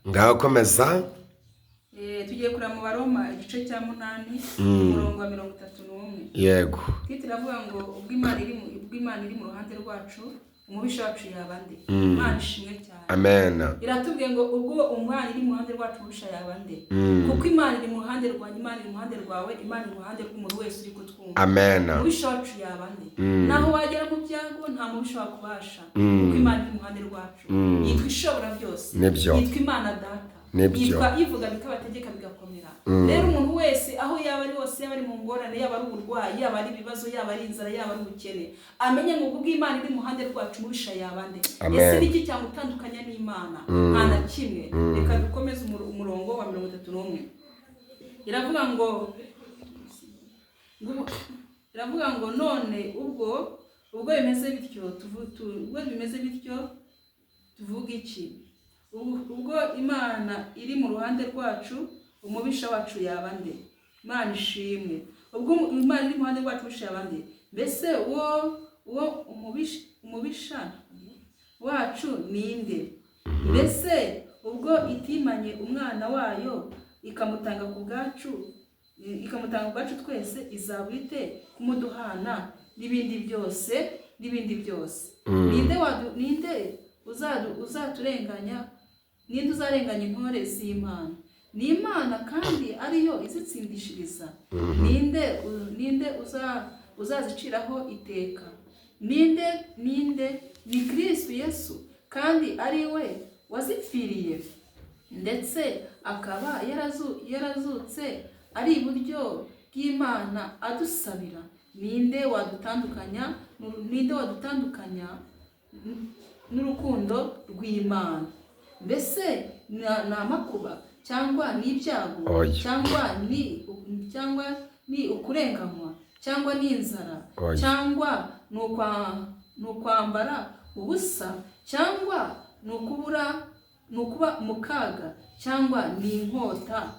Ngaho komeza. Tugiye kureba mu Baroma igice cya 8 umurongo wa 31. Yego. Tiravuga ngo ubwo Imana iri mu ruhande rwacu, umubisha wacu yabande. Imana ishimwe cyane. Amen. Iratubwiye ngo ubwo umwana iri mu ruhande rwacu umubisha yabande. Kuko Imana iri mu ruhande rwanjye, Imana iri mu ruhande rwawe, Imana iri mu ruhande rw'umuntu wese uri kutwumva. Amen. Umubisha wacu yabande. Naho wagera mu byago nta mubisha wakubasha. Kuko Imana iri mu ruhande rwacu. Yitwa ishobora byose. Yitwa Imana Data. Yitwa ivuga bikabategeka bigakomera. Rero umuntu wese aho yaba ari hose, yaba ari mu ngorane, yaba ari uburwayi, yaba ari ibibazo, yaba ari inzara, yaba ari ubukene, amenye ngo ubwo Imana iri mu ruhande rwacu mubisha yabande. Ese niki cyamutandukanya n'Imana? Nta na kimwe. Reka dukomeze umurongo wa 31. Iravuga ngo none ubwo bimeze bityo tuvuga iki? Ubwo Imana iri mu ruhande rwacu, umubisha wacu yabande. Imana ishimwe. Ubwo Imana iri mu ruhande rwacu umubisha yabande. Mbese uwo umubisha wacu ninde? Mbese ubwo itimanye umwana wayo ikamutanga ku bwacu twese, izabite kumuduhana n'ibindi byose. Ninde uzaturenganya? Ninde uzarenganya intore z'Imana? Ni Imana kandi ariyo izitsindishiriza. Ninde uzaziciraho iteka? Ninde? Ni Kristo Yesu, kandi ari we wazipfiriye, ndetse akaba yarazutse ari iburyo bw'Imana adusabira. Ninde wadutandukanya n'urukundo rw'Imana? Mbese ni amakuba, cyangwa ni ibyago, cyangwa ni ukurenganywa, cyangwa ni inzara, cyangwa ni ukwambara ubusa, cyangwa ni ukuba mu kaga, cyangwa ni inkota.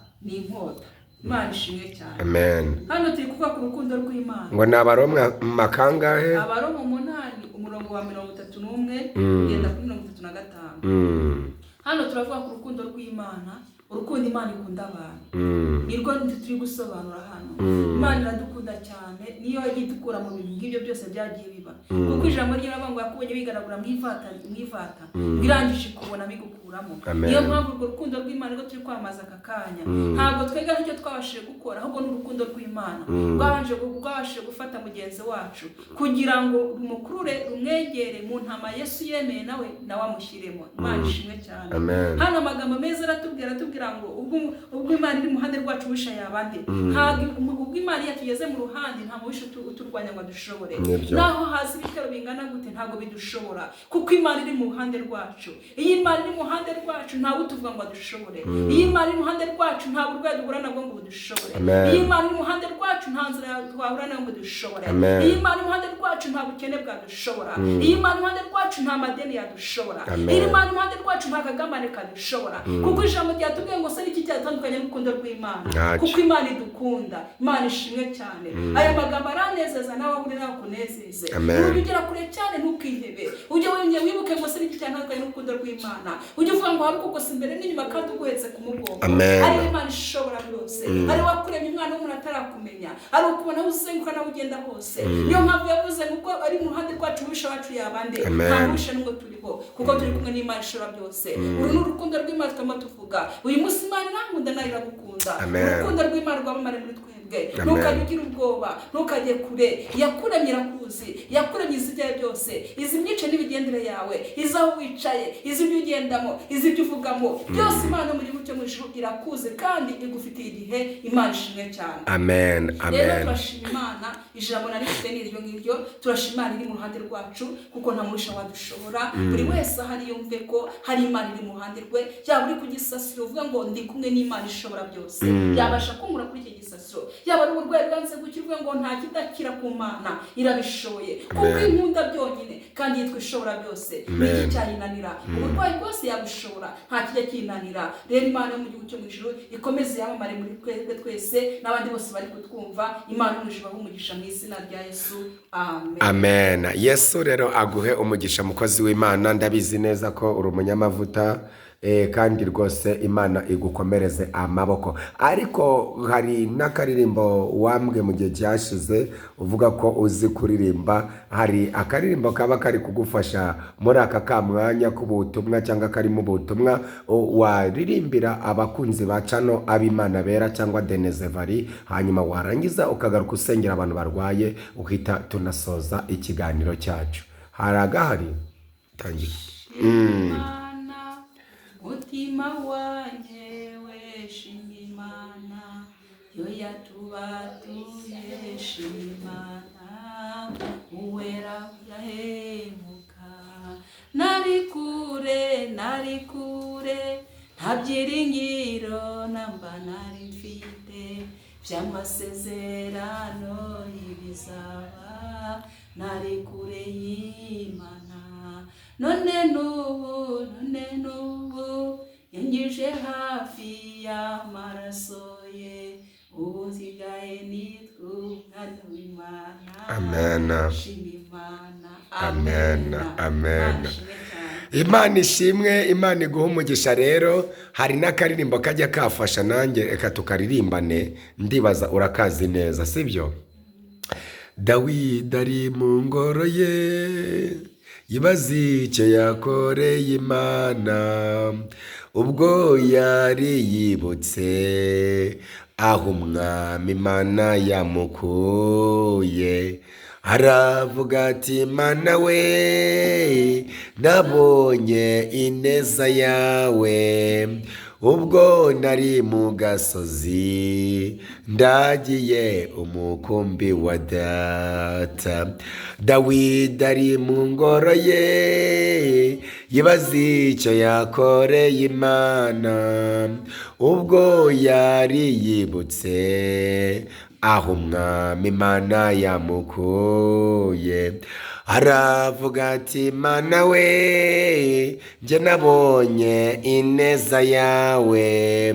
Imana ishimwe cyane. Amen. Hano turi kuvuga ku rukundo rw'Imana. Ngo ni Abaroma makangahe? Abaroma 8 umurongo wa 31 kugenda kuri 35. Hano turavuga ku rukundo rw'Imana, urukundo Imana ikunda abantu. Nirwo turi gusobanura hano. Imana iradukunda cyane, niyo idukura mu bintu nk'ibyo byose byagiye biba. Kuko ijambo ry'Imana ngo yakubonye bigaragura mu ivata, birangije kubona bigukuramo. Niyo mpamvu urwo rukundo rw'Imana rwo turi kwamaza aka kanya. Ntabwo twega icyo twabashije gukora, ahubwo n'urukundo rw'Imana rwabashije gufata mugenzi wacu kugira ngo rumukurure, rumwegere mu ntama Yesu yemeye nawe amushyiremo. Imana ishimwe cyane. Hano amagambo meza aratubwira ngo ubwo Imana iri mu ruhande rwacu wisha yabande. Ubwo Imana yatugeze mu ruhande nta mubisha uturwanya ngo dushobore. Naho hasi ibitero bingana gute ntago bidushobora, kuko Imana iri mu ruhande rwacu. Iyi Imana iri mu ruhande rwacu ntawe utuvuga ngo dushobore. Iyi Imana iri mu ruhande rwacu nta burwayi duhura nabwo ngo dushobore. Iyi Imana iri mu ruhande rwacu nta nzira twahura nayo ngo dushobore. Iyi Imana iri mu ruhande rwacu nta bukene bwadushobora. Iyi Imana iri mu ruhande rwacu nta madeni yadushobora. Iyi Imana iri mu ruhande rwacu nta kagamane kadushobora. Kuko ijambo ryatubwiye ngo se iki cyatandukanye n'urukundo rw'Imana, kuko Imana idukunda. Imana ishimwe cyane. Aya magambo aranezeza nawe uri nawe kunezeze. Ugera kure cyane ntukihebe. Ujye wongera wibuke ngo se iki cyatandukanye n'urukundo rw'Imana. Ujye uvuga ngo haruko gose imbere n'inyuma kandi uguhetse ku mugongo. Ari Imana ishobora byose. Ari wakuremye umwana w'umuntu atarakumenya. Ari ukubona uzenguka nawe ugenda hose. Niyo mpamvu yavuze ngo ari mu ruhande rwacu wisha wacu yabande. Nta wisha n'ubwo turiho, kuko turi kumwe n'Imana ishobora byose. Uru n'urukundo rw'Imana twama tuvuga. Uyu munsi Imana irakunda nayo iragukunda. Urukundo rw'Imana rwamamare muri twebwe. Ntukajye ugira ubwoba, ntukajye kure. Yakuremye irakuzi, yakuremye izijyaye byose. Izi myice n'ibigendere yawe, izaho wicaye, izi ibyo ugendamo, izi ibyo uvugamo, byose Imana mu gihugu cyo mu ijuru irakuzi kandi igufitiye igihe. Imana ishimwe cyane. Amen. Rero turashima Imana, ijambo narifite n'iryo ngiryo. Turashima Imana iri mu ruhande rwacu, kuko nta murisha wadushobora. Buri wese ahari yumve ko hari Imana iri mu ruhande rwe. Yaba uri ku gisasiro uvuga ngo ndi kumwe n'Imana ishobora byose, yabasha kumura kuri iki gisasiro. Yaba ari uburwayi bwanze gukirwa ngo nta kidakira ku Mana irabishoboye, kuko inkunda byonyine kandi yitwa ishobora byose. Niki cyayinanira? Uburwayi bwose yabushobora, nta kijya kinanira. Rero Imana yo mu gihugu cyo mu ijuru ikomeze yamamare muri twebwe twese n'abandi bose bari kutwumva. Imana yo mu ijuru umugisha mu izina rya Yesu. Amen. Yesu rero aguhe umugisha mukozi w'Imana. Ndabizi neza ko uri umunyamavuta, kandi rwose Imana igukomereze amaboko. Ariko hari n'akaririmbo wambwe mu gihe cyashize uvuga ko uzi kuririmba. Hari akaririmbo kaba kari kugufasha muri aka kamwanya k'ubutumwa cyangwa karimo ubutumwa waririmbira abakunzi ba cano ab'Imana bera cyangwa Denezevari, hanyuma warangiza ukagaruka usengera abantu barwaye, uhita tunasoza ikiganiro cyacu. Hari agahari tangira. Mutima wanjye weshima Imana, yo yatubatuye shima Imana, uwera urahemuka. Nari kure nta byiringiro namba nari mfite by'amasezerano y'ibizaba. Nari kure y'Imana, none n'ubu yangije hafi y'amaraso ye. Ubu nsigaye nitwa umwana w'Imana. Amen. Shima Imana. Amen. Amen. Imana ishimwe, Imana iguha umugisha. Rero hari n'akaririmbo kajya kafasha nanjye, reka tukaririmbane. Ndibaza urakazi neza, sibyo? Dawidi ari mu ngoro ye, yibaza icyo yakoreye Imana, ubwo yari yibutse aho umwami Imana yamukuye. Aravuga ati Mana we, nabonye ineza yawe ubwo nari mu gasozi ndagiye umukumbi wa data. Dawidi ari mu ngoro ye, yibaza icyo yakoreye Imana, ubwo yari yibutse aho umwami Imana yamukuye. Aravuga ati Mana we, njye nabonye ineza yawe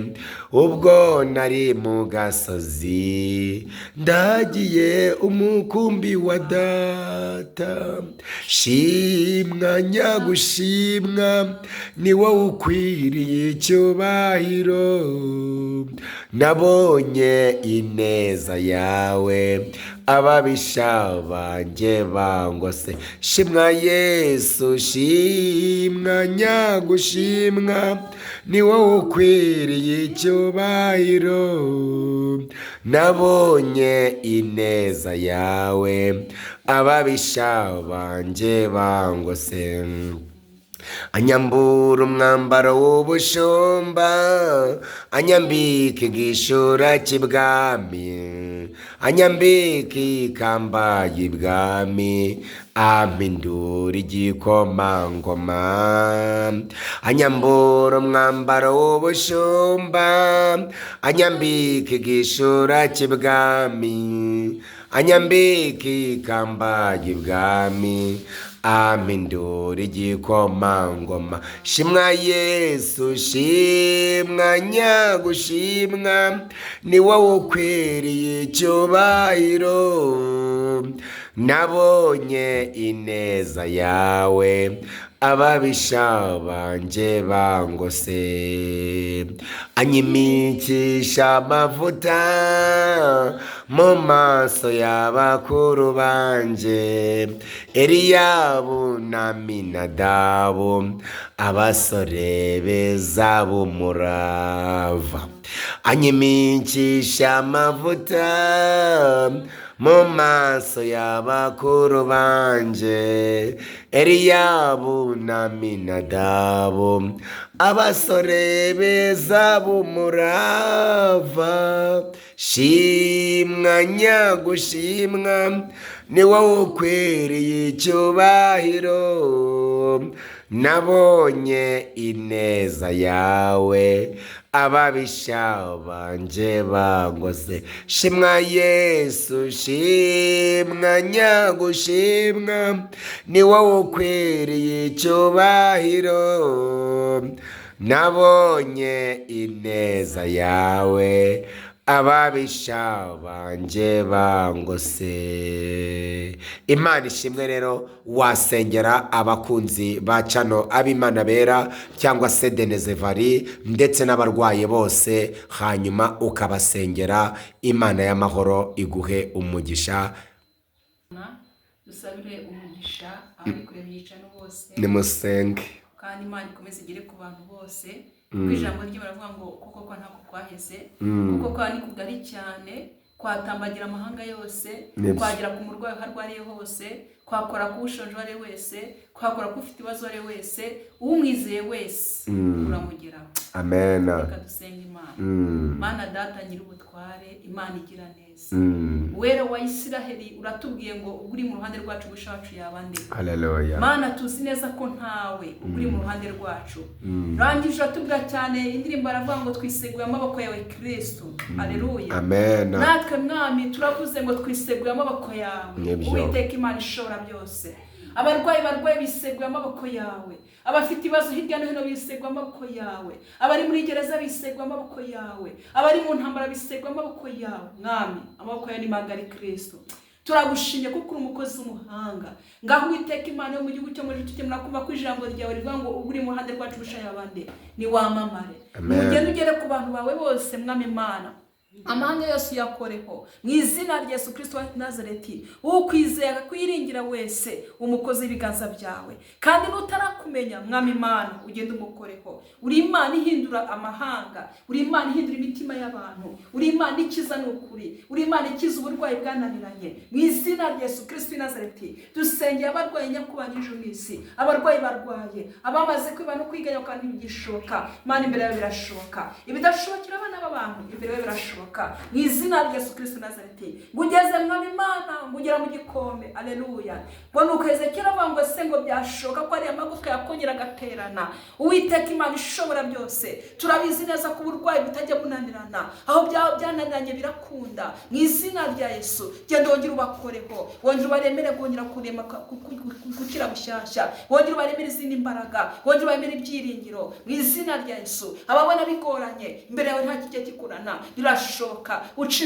ubwo nari mu gasozi ndagiye umukumbi wa data. Shimwa nyagushimwa, ni wowe ukwiriye icyubahiro. Nabonye ineza yawe, ababisha banjye bangose. Shimwa Yesu, shimwa nyagushimwa, ni wowe ukwiriye icyubahiro. Nabonye ineza yawe, ababisha banjye bangose. Anyambura umwambaro w'ubushumba, anyambika igishura cy'ibwami, anyambika ikamba y'ibwami, ampindura igikomangoma. Anyambura umwambaro w'ubushumba, anyambika igishura cy'ibwami, anyambika ikamba y'ibwami, ampindura igikomangoma. Shimwa Yesu, shimwa nyagushimwa, ni wowe ukwiriye icyubahiro. Nabonye ineza yawe, ababisha banjye bangose. Anyimikisha amavuta mu maso y'abakuru banje, Eliyabu na Aminadabu, abasore beza b'umurava. Anyimikisha amavuta mu maso y'abakuru banje, Eliyabu na Aminadabu, abasore beza b'umurava. Shimwa nyagushimwa, ni wowe ukwiriye icyubahiro. Nabonye ineza yawe, ababisha banje bangose. Shimwa Yesu, shimwa nyagushimwa, ni wowe ukwiriye icyubahiro. Nabonye ineza yawe, ababisha banje bangose. Imana ishimwe. Rero wasengera abakunzi ba cano ab'Imana bera cyangwa se Denezevari ndetse n'abarwaye bose, hanyuma ukabasengera. Imana y'amahoro iguhe umugisha. Dusabire umugisha abari kureba iyi cano bose, Nimusenge kandi Imana ikomeze igere ku bantu bose. Kuko ijambo rye baravuga ngo kuko kwa ntako kwaheze, kuko kwa ni kugari cyane, kwatambagira amahanga yose, kwagera ku murwayi aho arwariye hose, kwakora ku ushonje ari wese, kwakora ku ufite ibibazo ari wese, umwizeye wese uramugeraho. Amen. Reka dusenge Imana. Mana Data nyir'ubutware, Imana igira neza. Wera wa Isiraheli, uratubwiye ngo uri mu ruhande rwacu gushacu yabande. Haleluya. Mana tuzi neza ko ntawe uri mu ruhande rwacu. Rangije atubwira cyane indirimbo aravuga ngo twiseguye amaboko yawe Kristo. Haleluya. Amen. Natwe mwami turavuze ngo twiseguye amaboko yawe. Uwiteka Imana ishobora byose. Abarwayi barwaye biseguye amaboko yawe. Abafite ibibazo hirya no hino biseguye amaboko yawe. Abari muri gereza biseguye amaboko yawe. Abari mu ntambara biseguye amaboko yawe. Mwami, amaboko yawe ni magari Kristo. Turagushimye kuko uri umukozi w'umuhanga. Ngaho Uwiteka Imana yo mu gihugu cyo muri tukemura kumva ko ijambo ryawe rivuga ngo uri mu ruhande rwacu gushaya abandi ni wamamare. Ugende ugere ku bantu bawe bose Mwami Imana. Amahanga yose yakoreho mu izina rya Yesu Kristo wa Nazareti. Ukwizeye akakwiringira wese umukozi ibiganza byawe. Kandi nutarakumenya Mwami Imana ugende umukoreho. Uri Imana ihindura amahanga, uri Imana ihindura imitima y'abantu, uri Imana ikiza n'ukuri, uri Imana ikiza uburwayi bwananiranye. Mu izina rya Yesu Kristo wa Nazareti dusengeye abarwayi nyakubahwa n'isi, abarwayi barwaye, abamaze kwiba no kwiganya kandi bigishoka. Mana imbere yawe birashoka, ibidashobokera abana b'abantu imbere yawe birashoka. birashoboka mu izina rya Yesu Kristo Nazareti. Ngugeze mwami Imana, ngugera mu gikombe. Haleluya. Ngo nuko Ezekiel avuga ngo se ngo byashoboka ko ari amagufwa yakongera agaterana. Uwiteka Imana ishobora byose, turabizi neza ko uburwayi butajya bunanirana, aho byananiranye birakunda. Mu izina rya Yesu genda wongera ubakoreho, wongera ubaremere kongera kurema gukira bushyashya, wongera ubaremere izindi mbaraga, wongera ubaremere ibyiringiro mu izina rya Yesu. Ababona bigoranye imbere yawe nta kijya gikurana, birashoboka. Uca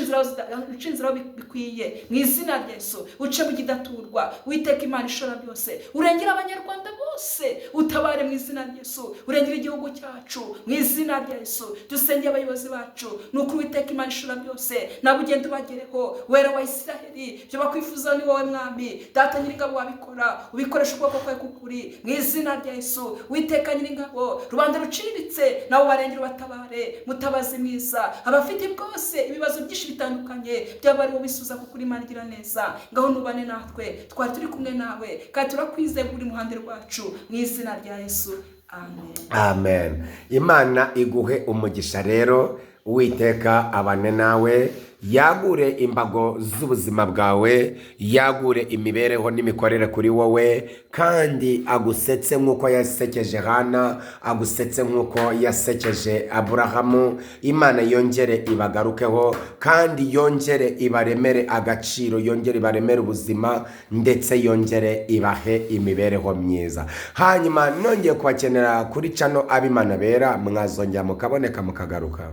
inzira bikwiye mu izina rya Yesu, uce mu kidaturwa. Uwiteka Imana ishobora byose, urengera abanyarwanda bose, utabare mu izina rya Yesu, urengera igihugu cyacu mu izina rya Yesu. Dusengeye abayobozi bacu, nuko Uwiteka Imana ishobora byose nabo ugenda ubagereho. Wera wa Isiraheli, byo bakwifuza ni wowe mwami data nyir'ingabo, wabikora ubikoresha ukuboko kwawe kukuri mu izina rya Yesu. Uwiteka nyir'ingabo, rubanda ruciriritse nabo barengera batabare, mutabazi mwiza. Abafite bwose ibibazo byinshi bitandukanye byabari wowe bisuza kukuri Imana igira neza, ngaho nubane natwe, twari turi kumwe nawe kandi turakwizeye buri muhande rwacu mu izina rya Yesu. Amen. Amen. Imana iguhe umugisha rero, Uwiteka abane nawe, yagure imbago z'ubuzima bwawe, yagure imibereho n'imikorere kuri wowe, kandi agusetse nk'uko yasekeje Hana, agusetse nk'uko yasekeje Aburahamu. Imana yongere ibagarukeho kandi yongere ibaremere agaciro, yongere ibaremere ubuzima, ndetse yongere ibahe imibereho myiza. Hanyuma nongeye kubakenera kuri channel Abimana Bera, mwazongera mukaboneka mukagaruka.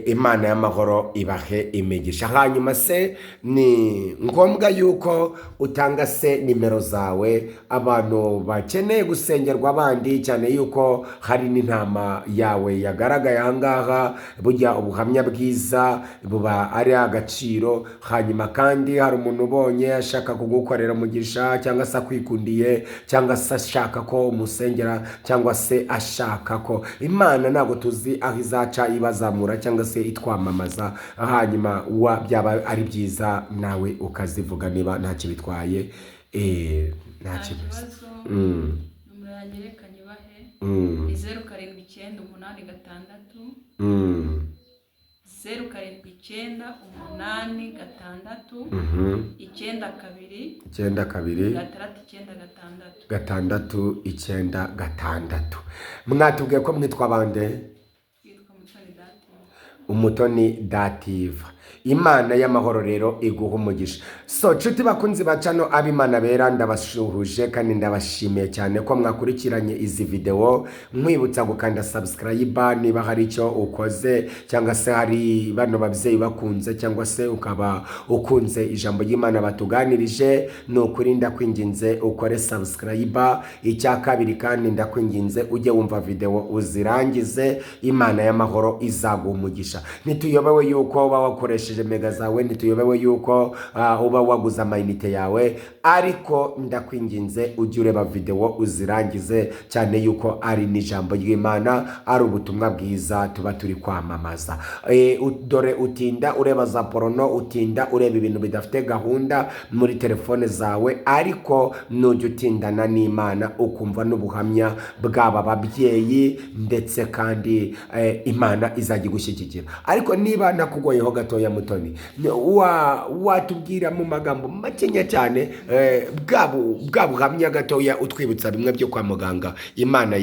Imana y'amahoro ibahe imigisha. Hanyuma se ni ngombwa yuko utanga se nimero zawe abantu bakeneye gusengerwa abandi, cyane yuko hari n'intama yawe yagaragaye ahangaha. Burya ubuhamya bwiza buba ari agaciro. Hanyuma kandi hari umuntu ubonye ashaka kugukorera umugisha, cyangwa se akwikundiye, cyangwa se ashaka ko umusengera, cyangwa se ashaka ko Imana ntabwo tuzi aho izaca ibazamura cyangwa se itwamamaza, hanyuma byaba ari byiza nawe ukazivuga niba ntacyo bitwaye. Nta kibazo. Numero yanjye reka nyibahe, ni 0796 0796 mwatubwiye ko mwitwa bande? Umutoni Dative. Imana y'amahoro rero iguha umugisha. So nshuti bakunzi ba channel Abimana Bera, ndabashuhuje kandi ndabashimiye cyane ko mwakurikiranye izi video. Nkwibutsa gukanda subscribe niba hari icyo ukoze, cyangwa se hari bano babyeyi bakunze, cyangwa se ukaba ukunze ijambo ry'Imana batuganirije, no kurinda kwinginze ukore subscribe. Icya kabiri kandi ndakwinginze ujye wumva video uzirangize. Imana y'amahoro izaguha umugisha. Ntituyobewe yuko bawakoresheje mega zawe, ntituyobewe yuko uba waguza amayinite yawe, ariko ndakwinginze ujye ureba video uzirangize, cyane yuko ari n'ijambo ry'Imana, ari ubutumwa bwiza tuba turi kwamamaza. Dore utinda ureba za porno, utinda ureba ibintu bidafite gahunda muri telefone zawe, ariko nujya utindana n'Imana ukumva n'ubuhamya bw'aba babyeyi, ndetse kandi Imana izajya igushyigikira. Ariko niba nakugoyeho gatoya Mutoni, watubwira mu magambo makenya cyane bwa buhamya gatoya utwibutsa bimwe byo kwa muganga Imana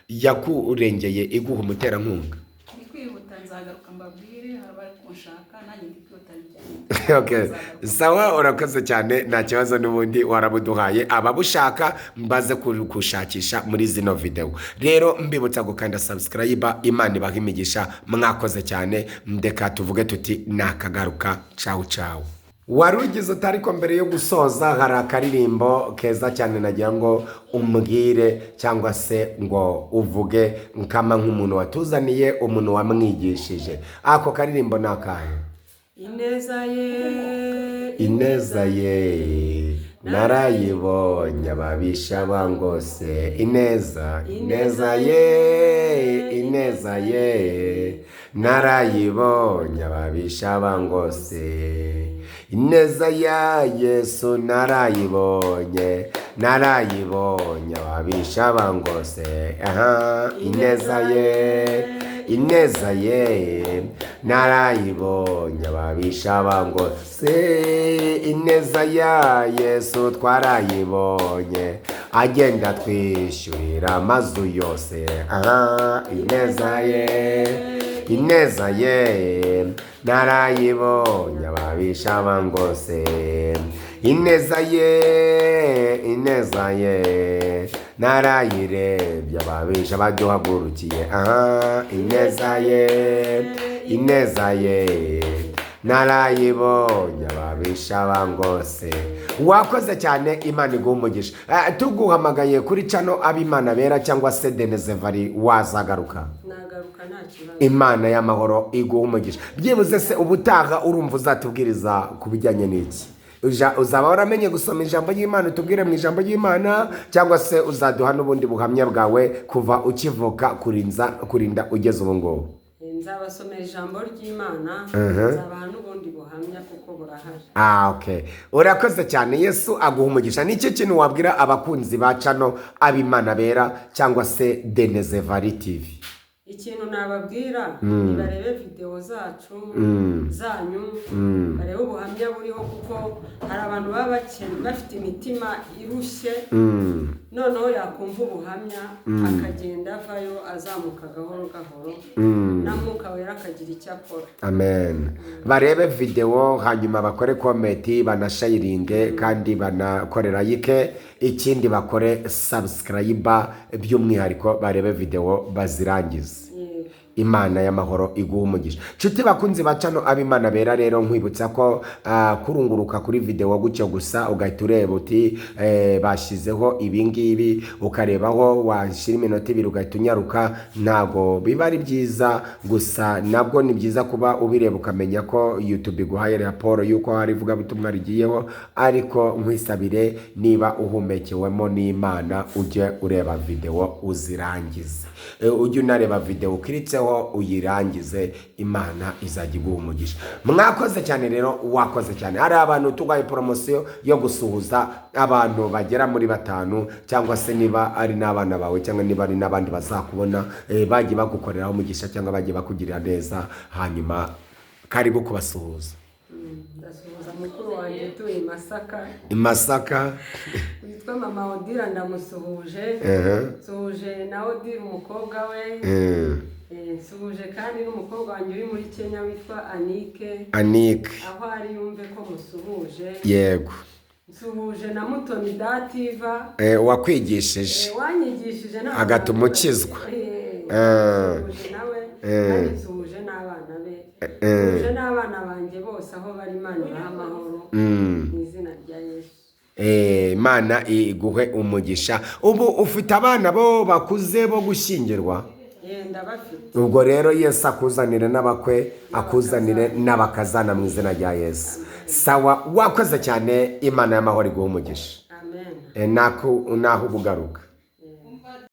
yakurengeye iguha umuterankunga. Kwihuta nzagaruka mbabwire, abari kunshaka nanjye ndikwihuta. Okay, sawa, urakoze cyane, nta kibazo, n'ubundi warabuduhaye ababushaka mbaze kushakisha muri zino video. Rero mbibutsa gukanda subscribe. Imana ibaha imigisha, mwakoze cyane, ndeka tuvuge tuti nakagaruka. Ciao ciao. Warugize utariko mbere yo gusoza hari akaririmbo keza cyane nagira ngo umbwire, cyangwa se ngo uvuge nkama nk'umuntu watuzaniye, umuntu wamwigishije. Ako karirimbo nakahe? Ineza ye narayibonye ababisha bangose. Ineza ye narayibonye ababisha bangose. Ineza ya Yesu narayibonye ababisha bangose. Ineza ye ineza ye narayibonye ababisha bangose, ineza ya Yesu twarayibonye agenda twishyurira amazu yose. Aha, ineza ye narayibonye ababisha bangose, ineza ye narayirebye ababisha baduhagurukiye. Aha, ineza ye narayibonye ababisha bangose. Wakoze cyane, Imana iguha umugisha. Tuguhamagaye kuri cano ab'Imana bera cyangwa se Denezevari wazagaruka. nagaruka nta kibazo. Imana y'amahoro iguha umugisha. Byibuze se ubutaha urumva uzatubwiriza ku bijyanye n'iki? Uzaba waramenye gusoma ijambo ry'Imana utubwire mu ijambo ry'Imana, cyangwa se uzaduha n'ubundi buhamya bwawe kuva ukivuka kurinda ugeze ubu ngubu? Nzabasomera ijambo ry'Imana, nzabaha n'ubundi buhamya kuko burahari. Okay. Urakoze cyane, Yesu aguha umugisha. Ni iki kintu wabwira abakunzi ba cano ab'Imana bera cyangwa se Denezevari TV? Ikintu nababwira nibarebe video zacu zanyu, barebe ubuhamya buriho, kuko hari abantu baba bafite imitima irushye, noneho yakumva ubuhamya akagenda avayo azamuka gahoro gahoro, na Mwuka Wera akagira icyo akora. Amen. Barebe video hanyuma bakore comment, banashayiringe kandi banakorera like, ikindi bakore subscribe by'umwihariko barebe video bazirangize. Imana y'amahoro iguha umugisha. Nshuti bakunzi ba cano ab'Imana bera, rero nkwibutsa ko kurunguruka kuri video gutyo gusa ugahita ureba uti bashyizeho ibingibi, ukarebaho washyira iminota 2 ugahita unyaruka, ntago biba ari byiza. Gusa nabwo ni byiza kuba ubireba ukamenya ko YouTube iguhaye raporo yuko hari vuga butumwa rigiyeho, ariko nkwisabire niba uhumekewemo n'Imana ujye ureba video uzirangize. Ujye unareba video ukiritseho uyirangize, Imana izajya iguha umugisha. Mwakoze cyane rero, wakoze cyane. Hari abantu tugaye promotion yo gusuhuza abantu bagera muri 5, cyangwa se niba ari n'abana bawe cyangwa niba ari n'abandi bazakubona bagiye bagukoreraho umugisha cyangwa bagiye bakugirira neza, hanyuma karibu kubasuhuza. Ndasuhuza mukuru wanjye tuye i Masaka witwa Mama Odira, ndamusuhuje. Suhuje na Odira umukobwa we. Suhuje kandi n'umukobwa wanjye uri muri Kenya witwa Anike, aho ari yumve ko musuhuje. Yego. Suhuje na Mutoni Dativa wakwigishije, wanyigishije agatuma ukizwa. Suhuje nawe, kandi suhuje n'abana be, suhuje n'abana banjye bose aho bari. Imana ibahe amahoro mu izina rya Yesu. Imana iguhe umugisha. Ubu ufite abana bo bakuze bo gushyingirwa? Ndabafite. Ubwo rero Yesu akuzanire n'abakwe, akuzanire n'abakazana mu izina rya Yesu. Sawa, wakoze cyane. Imana y'amahoro iguhe umugisha. Amen. Naho ubugaruka.